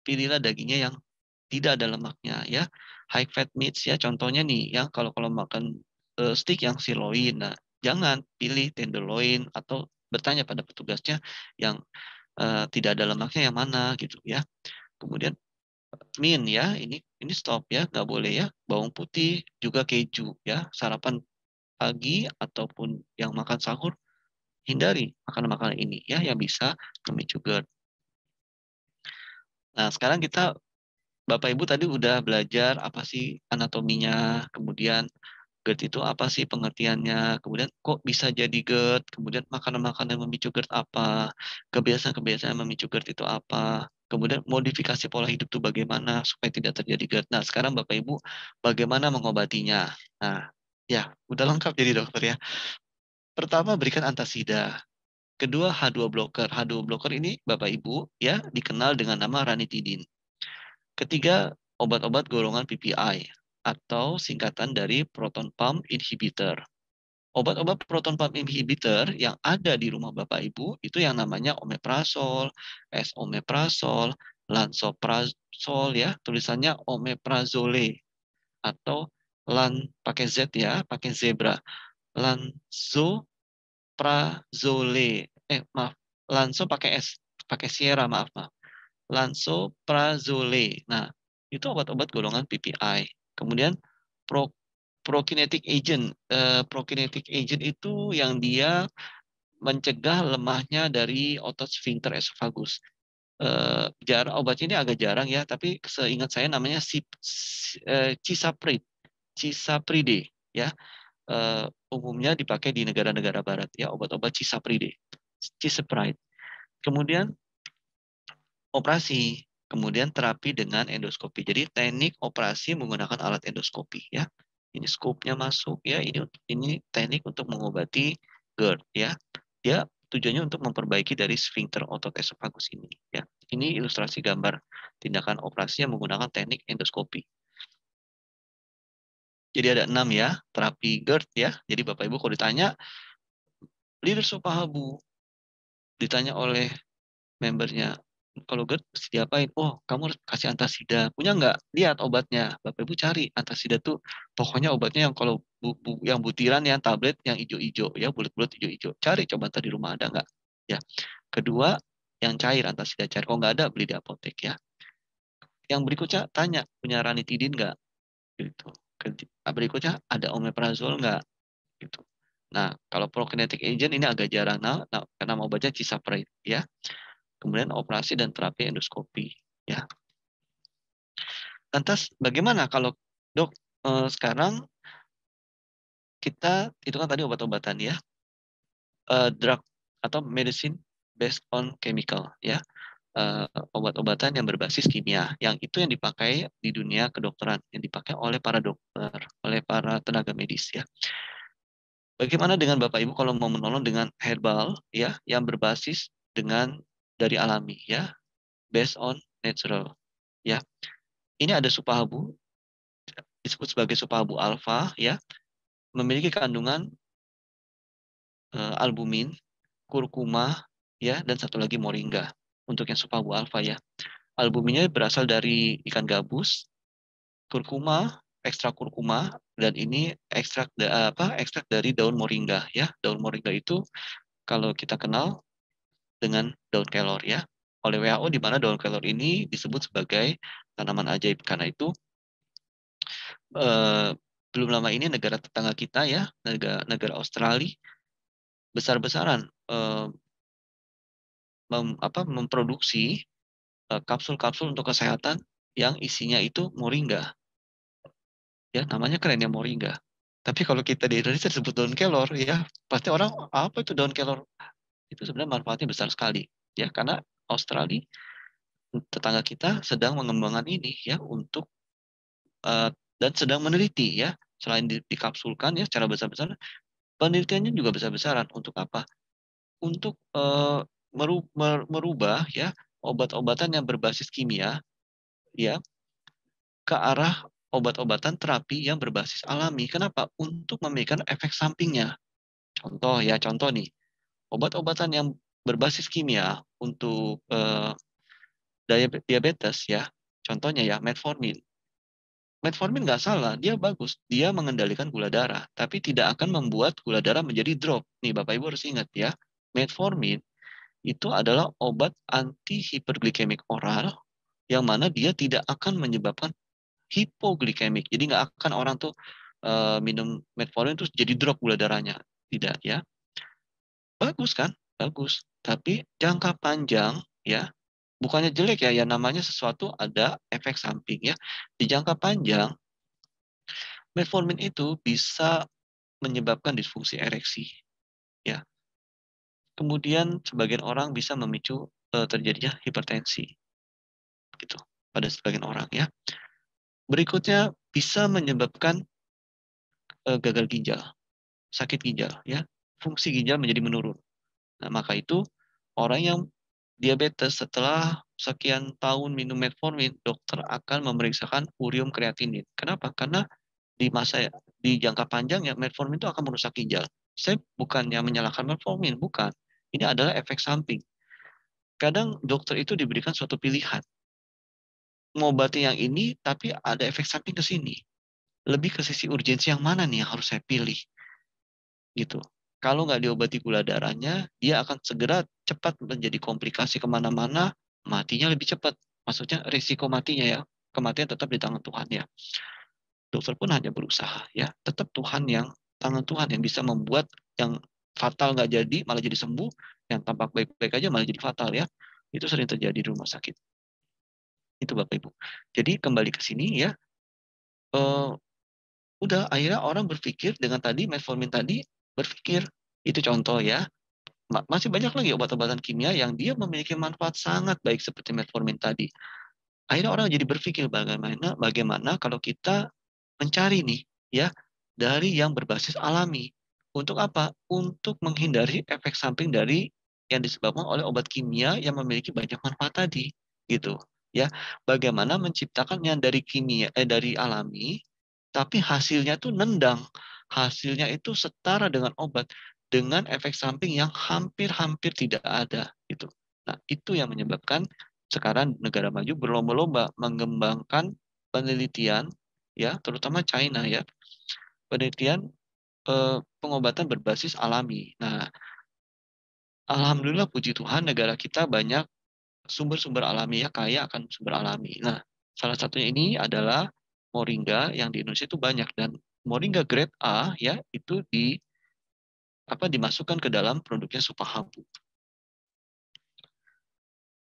pilihlah dagingnya yang tidak ada lemaknya ya. High fat meats ya, contohnya nih ya, kalau makan steak yang sirloin, nah jangan pilih tenderloin atau bertanya pada petugasnya yang tidak ada lemaknya yang mana gitu ya. Kemudian min ya, ini stop ya, nggak boleh ya. Bawang putih juga keju ya, sarapan pagi ataupun yang makan sahur, hindari makanan-makanan ini ya yang bisa memicu GERD. Nah sekarang kita Bapak Ibu tadi udah belajar apa sih anatominya, kemudian GERD itu apa sih pengertiannya, kemudian kok bisa jadi GERD, kemudian makanan-makanan yang memicu GERD apa, kebiasaan-kebiasaan yang memicu GERD itu apa, kemudian modifikasi pola hidup itu bagaimana supaya tidak terjadi GERD. Nah, sekarang Bapak Ibu bagaimana mengobatinya. Nah, ya, udah lengkap jadi dokter ya. Pertama, berikan antasida. Kedua, H2 blocker. H2 blocker ini Bapak Ibu ya dikenal dengan nama ranitidin. Ketiga, obat-obat golongan PPI atau singkatan dari proton pump inhibitor. Obat-obat proton pump inhibitor yang ada di rumah Bapak Ibu itu yang namanya omeprazol, esomeprazol, lansoprazol ya, tulisannya omeprazole atau pakai Z ya, pakai zebra. Lansoprazole. Maaf, lanso pakai S, pakai Sierra, maaf. Lansoprazole. Nah, itu obat-obat golongan PPI. Kemudian pro prokinetic agent. Prokinetic agent itu yang dia mencegah lemahnya dari otot sphincter esofagus. Obat ini agak jarang ya, tapi seingat saya namanya cisapride ya. Umumnya dipakai di negara-negara barat ya, obat-obat cisapride. Kemudian operasi, kemudian terapi dengan endoskopi. Jadi teknik operasi menggunakan alat endoskopi ya. Ini scope-nya masuk ya. Ini teknik untuk mengobati GERD ya. Dia tujuannya untuk memperbaiki dari sphincter otot esofagus ini ya. Ini ilustrasi gambar tindakan operasi yang menggunakan teknik endoskopi. Jadi ada 6 ya, terapi GERD ya. Jadi Bapak Ibu kalau ditanya leader Sopahabu, ditanya oleh membernya, kalau GERD mesti diapain? Oh, kamu harus kasih antasida. Punya nggak? Lihat obatnya. Bapak Ibu cari. Antasida tuh pokoknya obatnya yang kalau yang butiran, yang tablet, yang hijau-hijau. Ya, bulat-bulat hijau-hijau. Cari coba tadi rumah ada nggak? Ya. Kedua, yang cair antasida cair. Kalau nggak ada, beli di apotek ya. Yang berikutnya, tanya, punya ranitidin nggak? Gitu. Berikutnya, ada omeprazol nggak? Gitu. Nah, kalau prokinetic agent ini agak jarang. Nah, karena obatnya cisapride ya. Kemudian operasi dan terapi endoskopi ya. Lantas bagaimana kalau dok sekarang kita itu kan tadi obat-obatan ya, drug atau medicine based on chemical ya, obat-obatan yang berbasis kimia, yang itu yang dipakai di dunia kedokteran, yang dipakai oleh para dokter, oleh para tenaga medis ya. Bagaimana dengan Bapak Ibu kalau mau menolong dengan herbal ya, yang berbasis dengan dari alami ya, based on natural ya. Ini ada supahabu, disebut sebagai supahabu alfa ya, memiliki kandungan albumin, kurkuma ya, dan satu lagi moringa untuk yang supahabu alfa ya. Albuminnya berasal dari ikan gabus, kurkuma, ekstrak kurkuma, dan ini ekstrak dari daun moringa ya. Daun moringa itu kalau kita kenal dengan daun kelor ya. Oleh WHO di mana daun kelor ini disebut sebagai tanaman ajaib, karena itu belum lama ini negara tetangga kita ya, negara Australia besar-besaran memproduksi kapsul-kapsul untuk kesehatan yang isinya itu moringa. Ya, namanya keren ya, moringa. Tapi kalau kita di Indonesia disebut daun kelor ya, pasti orang apa itu daun kelor? Itu sebenarnya manfaatnya besar sekali ya, karena Australia tetangga kita sedang mengembangkan ini ya untuk dan sedang meneliti ya, selain dikapsulkan ya secara besar-besaran, penelitiannya juga besar-besaran untuk apa? Untuk merubah ya obat-obatan yang berbasis kimia ya ke arah obat-obatan terapi yang berbasis alami. Kenapa? Untuk memberikan efek sampingnya. Contoh nih, obat-obatan yang berbasis kimia untuk diabetes ya. Contohnya ya metformin. Metformin nggak salah, dia bagus. Dia mengendalikan gula darah, tapi tidak akan membuat gula darah menjadi drop. Nih Bapak Ibu harus ingat ya, metformin itu adalah obat anti hiperglikemik oral yang mana dia tidak akan menyebabkan hipoglikemik. Jadi nggak akan orang tuh minum metformin terus jadi drop gula darahnya. Tidak ya. Bagus kan? Bagus. Tapi jangka panjang ya, bukannya jelek ya, ya namanya sesuatu ada efek samping ya. Di jangka panjang, metformin itu bisa menyebabkan disfungsi ereksi ya. Kemudian sebagian orang bisa memicu terjadinya hipertensi gitu pada sebagian orang ya. Berikutnya bisa menyebabkan gagal ginjal, sakit ginjal ya. Fungsi ginjal menjadi menurun. Nah, maka itu orang yang diabetes setelah sekian tahun minum metformin, dokter akan memeriksakan urium kreatinin. Kenapa? Karena di jangka panjang ya metformin itu akan merusak ginjal. Saya bukannya menyalahkan metformin, bukan. Ini adalah efek samping. Kadang dokter itu diberikan suatu pilihan. Mengobati yang ini, tapi ada efek samping ke sini. Lebih ke sisi urgensi yang mana nih yang harus saya pilih. Gitu. Kalau nggak diobati gula darahnya, dia akan segera cepat menjadi komplikasi kemana-mana, matinya lebih cepat. Maksudnya risiko matinya ya, kematian tetap di tangan Tuhan ya. Dokter pun hanya berusaha ya, tetap tangan Tuhan yang bisa membuat yang fatal nggak jadi, malah jadi sembuh, yang tampak baik-baik aja malah jadi fatal ya. Itu sering terjadi di rumah sakit. Itu Bapak Ibu. Jadi kembali ke sini ya, eh, udah akhirnya orang berpikir dengan tadi metformin tadi berpikir itu contoh ya. Masih banyak lagi obat-obatan kimia yang dia memiliki manfaat sangat baik seperti metformin tadi. Akhirnya orang jadi berpikir bagaimana kalau kita mencari nih ya dari yang berbasis alami. Untuk apa? Untuk menghindari efek samping dari yang disebabkan oleh obat kimia yang memiliki banyak manfaat tadi, gitu. Ya, bagaimana menciptakan yang dari dari alami, tapi hasilnya tuh nendang, hasilnya itu setara dengan obat dengan efek samping yang hampir-hampir tidak ada, gitu. Nah, itu yang menyebabkan sekarang negara maju berlomba-lomba mengembangkan penelitian ya, terutama China ya, penelitian pengobatan berbasis alami. Nah, alhamdulillah puji Tuhan negara kita banyak sumber-sumber alami ya, kaya akan sumber alami. Nah, salah satunya ini adalah moringa yang di Indonesia itu banyak dan moringa grade A ya itu dimasukkan ke dalam produknya Supahabu.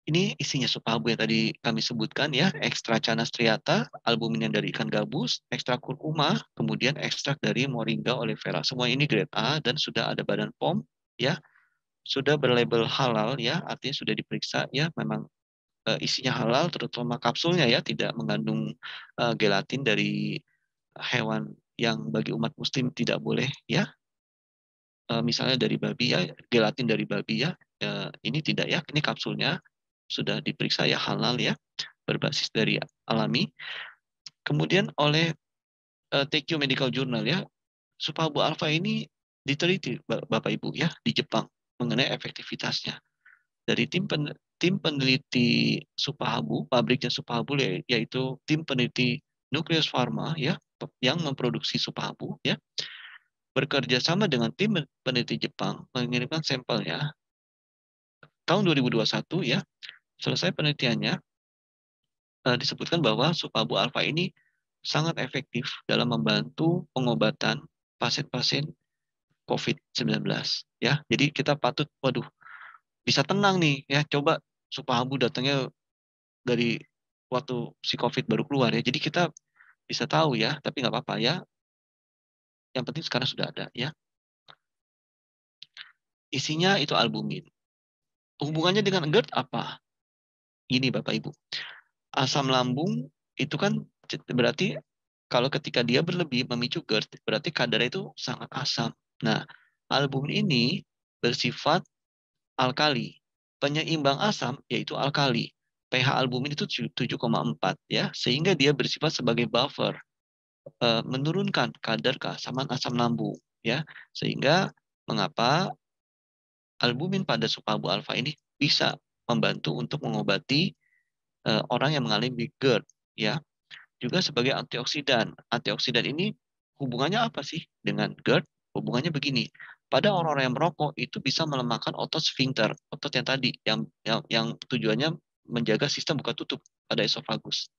Ini isinya Supahabu yang tadi kami sebutkan ya, ekstra Canas striata, albumin yang dari ikan gabus, ekstra kurkuma, kemudian ekstrak dari Moringa oleifera. Semua ini grade A dan sudah ada Badan POM ya, sudah berlabel halal ya, artinya sudah diperiksa ya, memang isinya halal, terutama kapsulnya ya, tidak mengandung gelatin dari hewan yang bagi umat muslim tidak boleh ya. Misalnya dari babi ya, gelatin dari babi ya, ini tidak ya, ini kapsulnya sudah diperiksa ya halal ya, berbasis dari alami. Kemudian oleh TQ Medical Journal ya, Supabu Alpha ini diteliti Bapak Ibu ya di Jepang mengenai efektivitasnya. Dari tim peneliti Supahabu, pabriknya Supahabu yaitu tim peneliti Nucleus Pharma ya yang memproduksi Supahabu ya, bekerja sama dengan tim peneliti Jepang mengirimkan sampelnya tahun 2021 ya. Selesai penelitiannya, disebutkan bahwa Supabu Alpha ini sangat efektif dalam membantu pengobatan pasien-pasien COVID-19 ya. Jadi kita patut bisa tenang nih ya, coba Supabu datangnya dari waktu si COVID baru keluar ya. Jadi kita bisa tahu ya, tapi nggak apa-apa ya. Yang penting sekarang sudah ada ya. Isinya itu albumin. Hubungannya dengan GERD apa? Ini Bapak Ibu. Asam lambung itu kan berarti kalau ketika dia berlebih memicu GERD, berarti kadarnya itu sangat asam. Nah, albumin ini bersifat alkali. Penyeimbang asam yaitu alkali. pH albumin itu 7,4 ya, sehingga dia bersifat sebagai buffer, menurunkan kadar keasaman asam lambung ya. Sehingga mengapa albumin pada Supabu alfa ini bisa membantu untuk mengobati orang yang mengalami GERD ya. Juga sebagai antioksidan. Antioksidan ini hubungannya apa sih dengan GERD? Hubungannya begini. Pada orang-orang yang merokok itu bisa melemahkan otot sphincter, otot yang tadi yang tujuannya menjaga sistem buka tutup pada esofagus.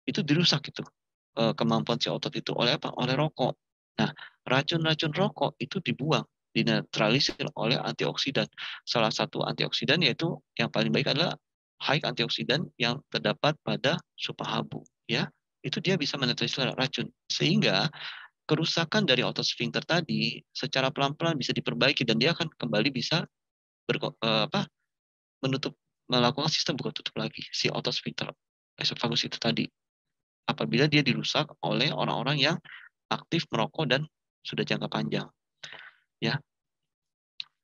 Itu dirusak itu kemampuan si otot itu oleh apa? Oleh rokok. Nah, racun-racun rokok itu dibuang, dinetralisir oleh antioksidan. Salah satu antioksidan yaitu yang paling baik adalah high antioksidan yang terdapat pada Supahabu ya. Itu dia bisa menetralisir racun sehingga kerusakan dari otot sphincter tadi secara pelan-pelan bisa diperbaiki dan dia akan kembali bisa menutup, melakukan sistem buka tutup lagi si otot sphincter esofagus itu tadi apabila dia dirusak oleh orang-orang yang aktif merokok dan sudah jangka panjang ya.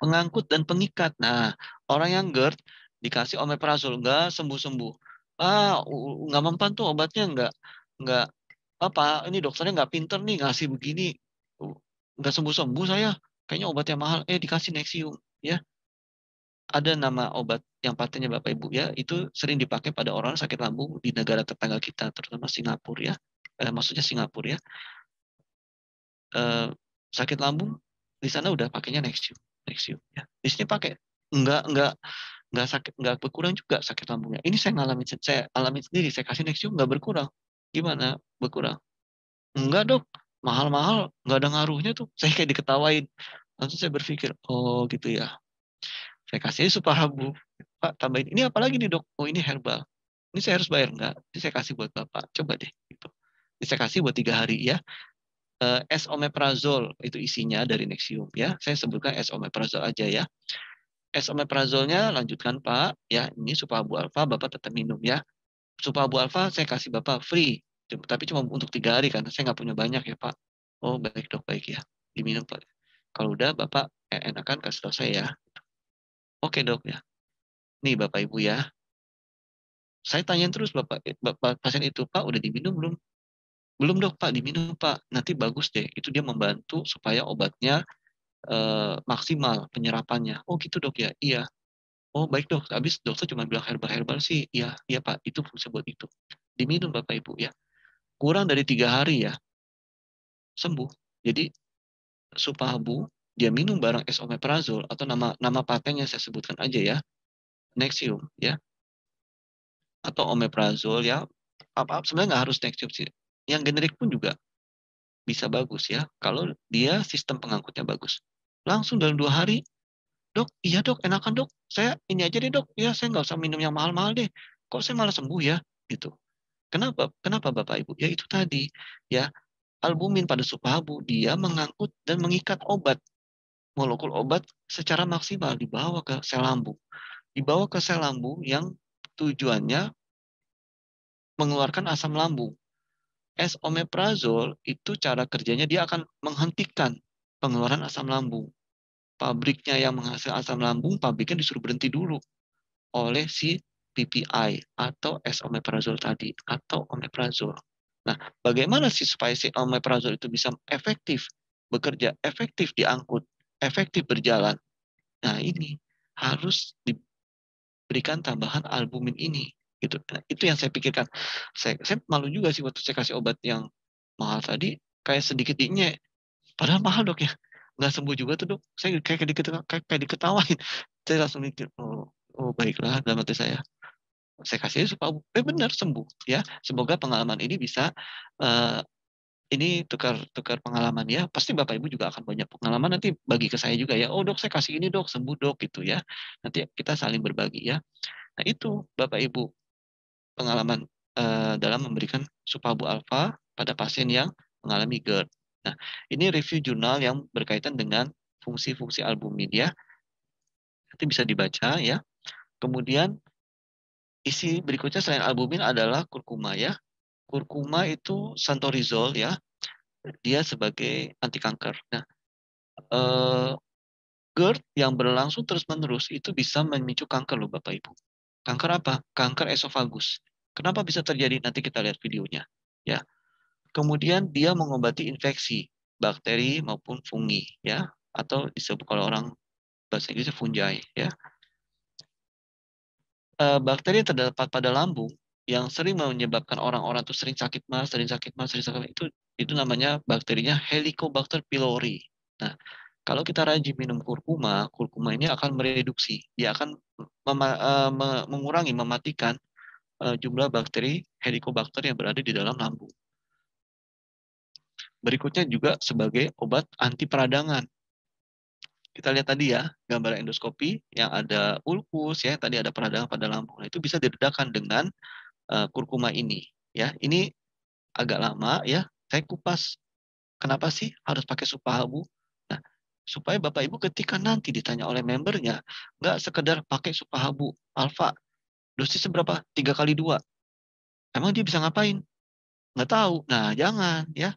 pengangkut dan pengikat. Nah, orang yang GERD dikasih omeprazol nggak sembuh-sembuh. Nggak mempan tuh obatnya, nggak apa. Ini dokternya nggak pinter nih ngasih begini. Nggak sembuh-sembuh saya. Kayaknya obatnya mahal. Dikasih Nexium. Ya, ada nama obat yang patennya Bapak Ibu ya. Itu sering dipakai pada orang sakit lambung di negara tetangga kita, terutama Singapura ya. Maksudnya Singapura ya. Eh, Sakit lambung di sana udah pakainya Nexium. Nexium ya. Di sini pakai nggak sakit, nggak berkurang juga sakit lambungnya. Ini saya alami sendiri, saya kasih Nexium nggak berkurang. Gimana berkurang? Enggak dok, mahal-mahal nggak ada ngaruhnya tuh. Saya kayak diketawain. Langsung saya berpikir, oh gitu ya. Saya kasih Supahabu. Pak tambahin ini apa lagi nih dok? Oh ini herbal. Ini saya harus bayar nggak? Ini saya kasih buat bapak. Coba deh. Gitu. Ini saya kasih buat 3 hari ya. Es omeprazol itu isinya dari Nexium ya. Saya sebutkan es omeprazol aja ya. Es omeprazolnya lanjutkan Pak, ya ini Supabu Alfa Bapak tetap minum ya. Supabu Alfa saya kasih Bapak free, tapi cuma untuk 3 hari karena saya nggak punya banyak ya Pak. Oh baik dok, baik ya, diminum Pak. Kalau udah Bapak enakan kasih tahu saya ya. Oke dok ya. Nih Bapak Ibu ya, saya tanyain terus Bapak pasien itu Pak udah diminum belum? Belum dok Pak, diminum Pak. Nanti bagus deh, itu dia membantu supaya obatnya maksimal penyerapannya. Oh gitu dok ya, iya. Oh baik dok, habis dokter cuma bilang herbal-herbal sih. Iya, iya Pak, itu fungsi buat itu. Diminum Bapak Ibu ya. Kurang dari 3 hari ya, sembuh. Jadi Supahabu, dia minum barang es omeprazol atau nama nama patennya saya sebutkan aja ya, Nexium ya, atau omeprazol ya. Apa sebenarnya nggak harus Nexium sih. Yang generik pun juga bisa bagus ya, kalau dia sistem pengangkutnya bagus. Langsung dalam 2 hari, dok, iya dok, enakan dok. Saya ini aja deh dok, ya saya nggak usah minum yang mahal-mahal deh. Kok saya malah sembuh ya? Gitu. Kenapa? Kenapa Bapak Ibu? Ya itu tadi, ya albumin pada Supahabu dia mengangkut dan mengikat obat, molekul obat secara maksimal dibawa ke sel lambung, dibawa ke sel lambung yang tujuannya mengeluarkan asam lambung. Es omeprazol itu cara kerjanya dia akan menghentikan pengeluaran asam lambung. Pabriknya yang menghasilkan asam lambung, pabriknya disuruh berhenti dulu oleh si PPI atau es omeprazol tadi atau omeprazol. Nah, bagaimana sih supaya si omeprazol itu bisa efektif bekerja, efektif diangkut, efektif berjalan? Nah, ini harus diberikan tambahan albumin ini. Gitu. Nah, itu yang saya pikirkan. Saya malu juga sih waktu saya kasih obat yang mahal tadi, kayak sedikit dinyek. Padahal mahal dok ya. Nggak sembuh juga tuh dok. Saya kayak diketawain. Saya langsung mikir, oh baiklah dalam hati saya kasih supaya benar sembuh ya. Semoga pengalaman ini bisa ini tukar pengalaman ya. Pasti Bapak Ibu juga akan banyak pengalaman nanti bagi ke saya juga ya. Oh dok saya kasih ini dok sembuh dok gitu ya. Nanti kita saling berbagi ya. Nah itu Bapak Ibu pengalaman dalam memberikan Supabu Alfa pada pasien yang mengalami GERD. Nah ini review jurnal yang berkaitan dengan fungsi-fungsi albumin ya. Nanti bisa dibaca ya. Kemudian isi berikutnya selain albumin adalah kurkuma ya. Kurkuma itu santorizol ya, dia sebagai anti kanker. Nah, eh, GERD yang berlangsung terus-menerus itu bisa memicu kanker loh Bapak Ibu. Kanker apa? Kanker esofagus. Kenapa bisa terjadi? Nanti kita lihat videonya. Ya. Kemudian dia mengobati infeksi bakteri maupun fungi ya, atau disebut kalau orang bahasa Inggrisnya fungi ya. Bakteri yang terdapat pada lambung yang sering menyebabkan orang-orang tuh sering sakit mas, sering sakit mas, sering sakit mas, itu namanya bakterinya Helicobacter pylori. Nah, kalau kita rajin minum kurkuma, kurkuma ini akan mereduksi, dia akan mengurangi, mematikan jumlah bakteri Helicobacter yang berada di dalam lambung. Berikutnya juga sebagai obat anti peradangan. Kita lihat tadi ya, gambar endoskopi yang ada ulkus ya, tadi ada peradangan pada lambung. Nah, itu bisa diredakan dengan kurkuma ini. Ya, ini agak lama ya. Saya kupas. Kenapa sih harus pakai Supahabu? Nah, supaya Bapak Ibu ketika nanti ditanya oleh membernya, nggak sekedar pakai Supahabu Alfa. Dosisnya berapa? 3 kali 2. Emang dia bisa ngapain? Nggak tahu. Nah, jangan ya.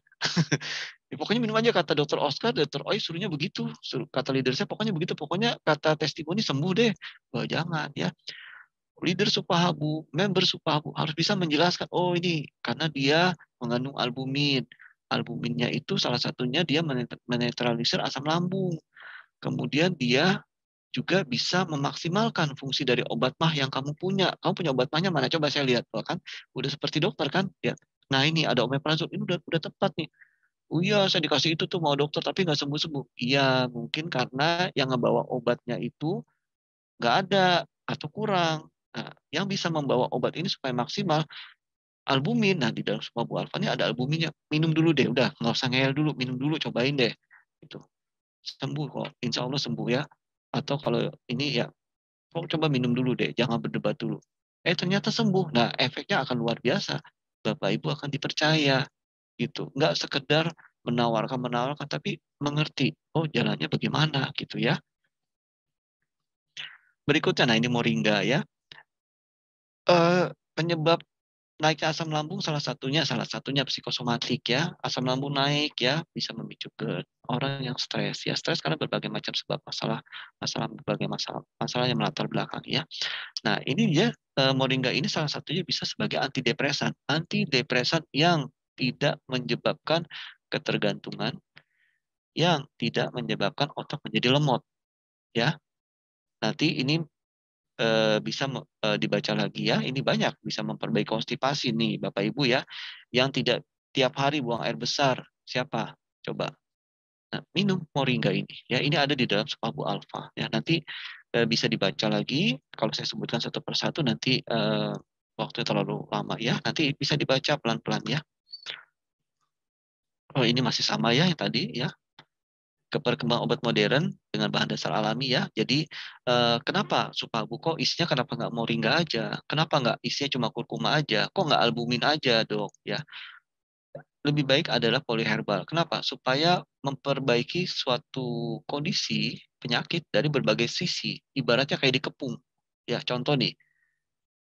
Ya, pokoknya minum aja kata dokter Oscar, dokter Oi suruhnya begitu. Kata leader saya pokoknya begitu. Pokoknya kata testimoni sembuh deh. Wah, jangan ya. Leader Supahabu, member Supahabu harus bisa menjelaskan, oh ini karena dia mengandung albumin. Albuminnya itu salah satunya dia menetralisir asam lambung. Kemudian dia juga bisa memaksimalkan fungsi dari obat mah yang kamu punya. Kamu punya obat mahnya mana? Coba saya lihat. Tuh, kan udah seperti dokter kan? Ya. Nah ini ada omeprazol, ini udah tepat nih. Oh iya, saya dikasih itu tuh mau dokter tapi nggak sembuh-sembuh. Iya, mungkin karena yang ngebawa obatnya itu nggak ada atau kurang. Nah, yang bisa membawa obat ini supaya maksimal albumin. Nah, di dalam semua buah alfa ini ada albuminnya. Minum dulu deh, udah nggak usah ngeyel dulu, minum dulu, cobain deh. Itu sembuh kok, insya Allah sembuh ya. Atau kalau ini ya, coba minum dulu deh, jangan berdebat dulu. Ternyata sembuh. Nah, efeknya akan luar biasa. Bapak Ibu akan dipercaya gitu. Nggak sekedar menawarkan, tapi mengerti. Oh, jalannya bagaimana gitu ya. Berikutnya, nah ini moringa ya. Penyebab naiknya asam lambung salah satunya psikosomatik ya. Asam lambung naik ya bisa memicu ke orang yang stres ya. Stres karena berbagai macam sebab berbagai masalah yang melatar belakang ya. Nah, ini dia moringa ini salah satunya bisa sebagai antidepresan. Antidepresan yang tidak menyebabkan ketergantungan, yang tidak menyebabkan otak menjadi lemot ya. Nanti ini bisa dibaca lagi ya. Ini banyak bisa memperbaiki konstipasi nih Bapak Ibu ya. Yang tidak tiap hari buang air besar. Siapa? Coba. Nah, minum moringa ini ya. Ini ada di dalam Supabu Alfa ya. Nanti bisa dibaca lagi. Kalau saya sebutkan satu persatu nanti waktu terlalu lama ya. Nanti bisa dibaca pelan-pelan ya. Oh, ini masih sama ya yang tadi ya. Perkembangan obat modern dengan bahan dasar alami ya. Jadi kenapa Supabu kok isinya kenapa nggak moringa aja? Kenapa nggak isinya cuma kurkuma aja? Kok nggak albumin aja dok? Ya lebih baik adalah poliherbal. Kenapa? Supaya memperbaiki suatu kondisi penyakit dari berbagai sisi. Ibaratnya kayak dikepung. Ya contoh nih,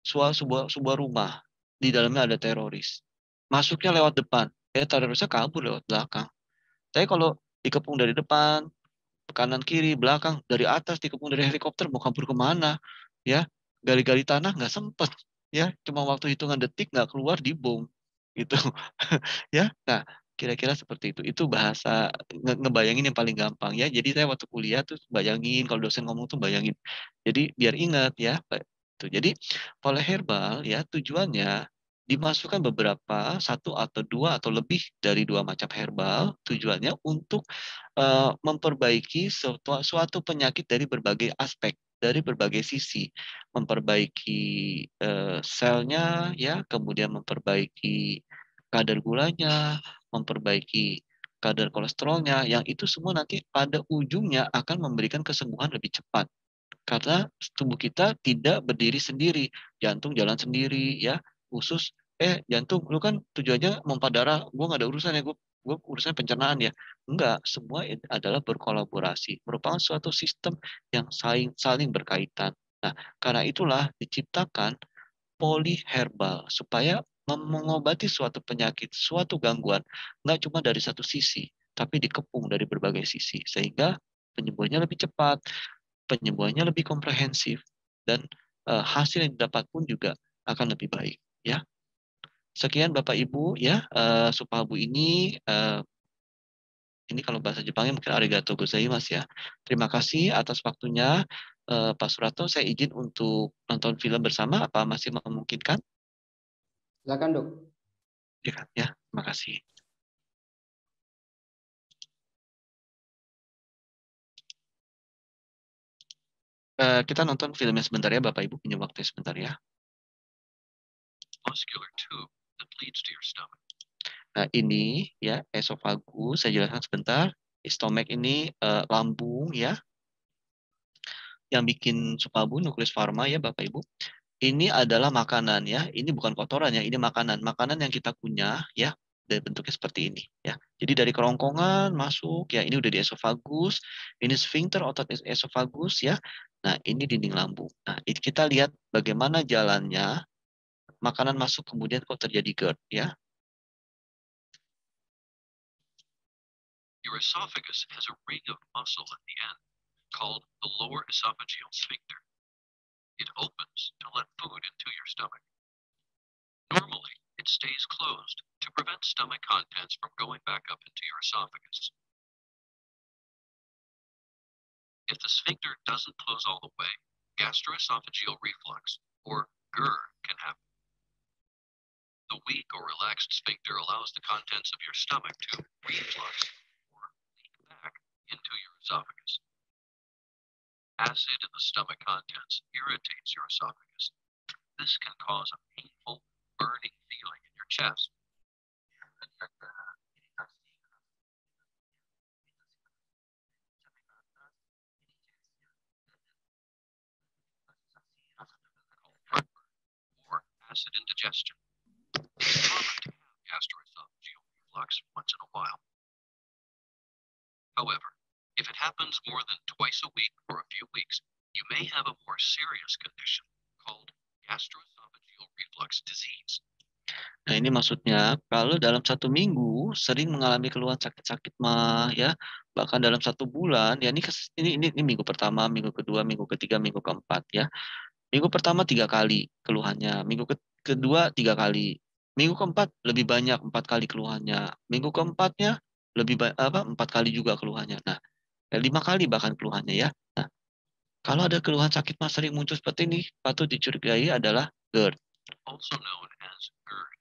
sebuah rumah di dalamnya ada teroris. Masuknya lewat depan, terorisnya kabur lewat belakang. Tapi kalau dikepung dari depan, kanan kiri belakang dari atas dikepung dari helikopter mau kabur kemana ya gali-gali tanah nggak sempet ya cuma waktu hitungan detik nggak keluar di bom gitu ya nah kira-kira seperti itu bahasa ngebayangin yang paling gampang ya jadi saya waktu kuliah tuh bayangin kalau dosen ngomong tuh bayangin jadi biar ingat ya tuh jadi polyherbal ya tujuannya dimasukkan beberapa satu atau dua atau lebih dari dua macam herbal tujuannya untuk memperbaiki suatu penyakit dari berbagai aspek, dari berbagai sisi, memperbaiki selnya, ya, kemudian memperbaiki kadar gulanya, memperbaiki kadar kolesterolnya, yang itu semua nanti pada ujungnya akan memberikan kesembuhan lebih cepat. Karena tubuh kita tidak berdiri sendiri, jantung jalan sendiri, ya, usus, jantung, lu kan tujuannya memompa darah, gue nggak ada urusan ya, gue urusan pencernaan ya. Enggak, semua adalah berkolaborasi, merupakan suatu sistem yang saling berkaitan. Nah, karena itulah diciptakan poliherbal supaya mengobati suatu penyakit, suatu gangguan, nggak cuma dari satu sisi, tapi dikepung dari berbagai sisi, sehingga penyembuhannya lebih cepat, penyembuhannya lebih komprehensif, dan hasil yang didapat pun juga akan lebih baik. Ya, sekian Bapak Ibu ya, Supabu ini kalau bahasa Jepangnya mungkin arigato gozaimasu ya. Terima kasih atas waktunya Pak Surato. Saya izin untuk nonton film bersama. Apa masih memungkinkan? Silakan dok. Ya, ya, terima kasih. Kita nonton filmnya sebentar ya, Bapak Ibu punya waktu sebentar ya. Muscular tube that leads to your stomach. Nah, ini ya esofagus, saya jelaskan sebentar. Stomach ini lambung ya, yang bikin Supabu nukleus farma ya Bapak Ibu. Ini adalah makanan ya, ini bukan kotoran ya, ini makanan. Makanan yang kita kunyah ya, dan bentuknya seperti ini ya. Jadi dari kerongkongan masuk ya, ini udah di esofagus, ini sphincter otot esofagus ya. Nah, ini dinding lambung. Nah, ini kita lihat bagaimana jalannya makanan masuk kemudian kok terjadi GERD ya. Your esophagus has a ring of muscle at the end called the lower esophageal sphincter. It opens to let food into your stomach. Normally, it stays closed to prevent stomach contents from going back up into your esophagus. If the sphincter doesn't close all the way, gastroesophageal reflux, or GER, can happen. The weak or relaxed sphincter allows the contents of your stomach to reflux or leak back into your esophagus. Acid in the stomach contents irritates your esophagus. This can cause a painful, burning feeling in your chest. Or acid indigestion. It's common to have gastroesophageal reflux once in a while. However, if it happens more than twice a week for a few weeks, you may have a more serious condition called gastroesophageal reflux disease. Nah, ini maksudnya kalau dalam 1 minggu sering mengalami keluhan sakit-sakit mah ya, bahkan dalam 1 bulan ya ini minggu pertama, minggu kedua, minggu ketiga, minggu keempat ya. Minggu pertama 3 kali keluhannya, minggu kedua 3 kali, minggu keempat lebih banyak 4 kali keluhannya, minggu keempatnya 4 kali juga keluhannya. Nah, 5 kali bahkan keluhannya ya. Nah, kalau ada keluhan sakit mah sering muncul seperti ini, patut dicurigai adalah GERD. Also known as GERD.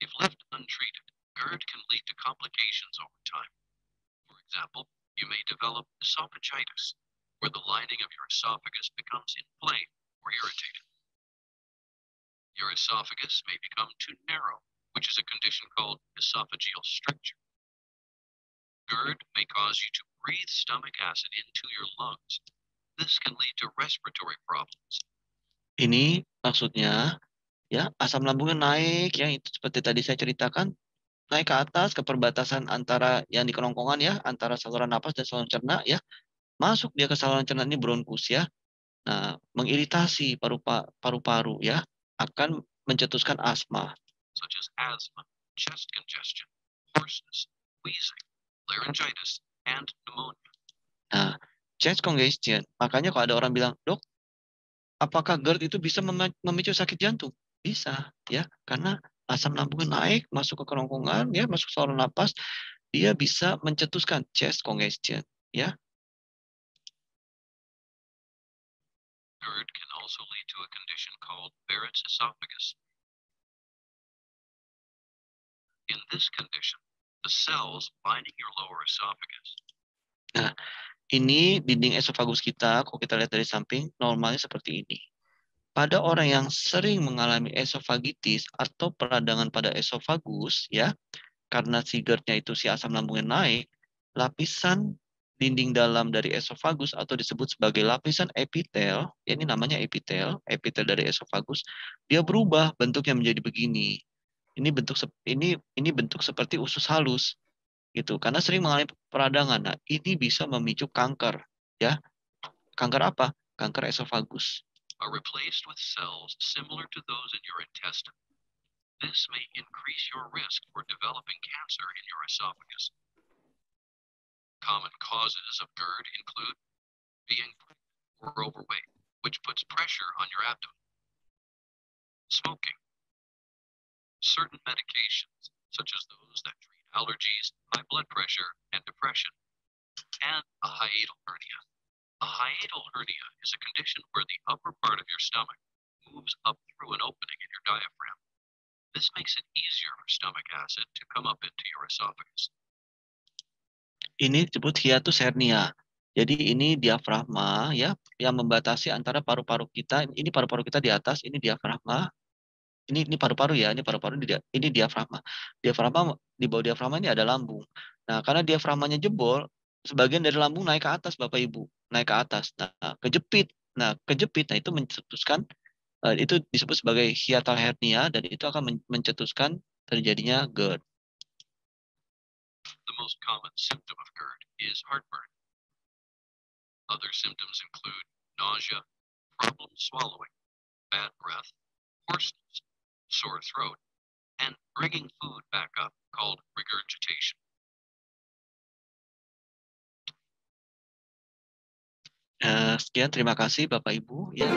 If left untreated, GERD can lead to complications over time. For example, you may develop esophagitis, where the lining of your esophagus becomes inflamed or irritated. Your esophagus may become too narrow, which is a condition called esophageal stricture. GERD may cause you to breathe stomach acid into your lungs. This can lead to respiratory problems. Ini maksudnya ya asam lambungnya naik ya, itu seperti tadi saya ceritakan, naik ke atas ke perbatasan antara yang di kerongkongan ya, antara saluran napas dan saluran cerna ya, masuk dia ke saluran cerna, ini bronkus ya. Nah, mengiritasi paru-paru ya, akan mencetuskan asma. Such as asthma, chest congestion, hoarseness, wheezing, laryngitis, and pneumonia. Nah, chest congestion, makanya kalau ada orang bilang, "Dok, apakah GERD itu bisa memicu sakit jantung?" Bisa ya, karena asam lambungnya naik, masuk ke kerongkongan ya, masuk saluran napas, dia bisa mencetuskan chest congestion ya. GERD can also lead to a condition called Barrett's esophagus. In this condition, the cells lining your lower esophagus. Nah, ini dinding esofagus kita, kalau kita lihat dari samping, normalnya seperti ini. Pada orang yang sering mengalami esofagitis atau peradangan pada esofagus, ya, karena si GERD-nya itu si asam lambungnya naik, lapisan dinding dalam dari esofagus atau disebut sebagai lapisan epitel, ya ini namanya epitel dari esofagus, dia berubah bentuknya menjadi begini. Ini bentuk seperti usus halus, gitu. Karena sering mengalami peradangan. Nah, ini bisa memicu kanker, ya. Kanker apa? Kanker esofagus. Are replaced with cells similar to those in your intestine. This may increase your risk for developing cancer in your esophagus. Common causes of GERD include being pregnant or overweight, which puts pressure on your abdomen, smoking, certain medications, such as those that treat allergies, high blood pressure, and depression, and a hiatal hernia. A hiatal hernia is a condition where the upper part of your stomach moves up through an opening in your diaphragm. This makes it easier for stomach acid to come up into your esophagus. Ini disebut hiatus hernia. Jadi ini diafragma ya, yang membatasi antara paru-paru kita. Ini paru-paru kita di atas, ini diafragma. Ini paru-paru ya, ini diafragma. Diafragma, di bawah diafragma ini ada lambung. Nah, karena diafragmanya jebol, sebagian dari lambung naik ke atas, Bapak Ibu, naik ke atas. Nah, kejepit. Nah, itu mencetuskan, itu disebut sebagai hiatal hernia, dan itu akan mencetuskan terjadinya GERD. The most common symptom of GERD is heartburn. Other symptoms include nausea, problem swallowing, bad breath, hoarseness, sore throat, and bringing food back up, called regurgitation. Sekian, terima kasih Bapak Ibu. Ya.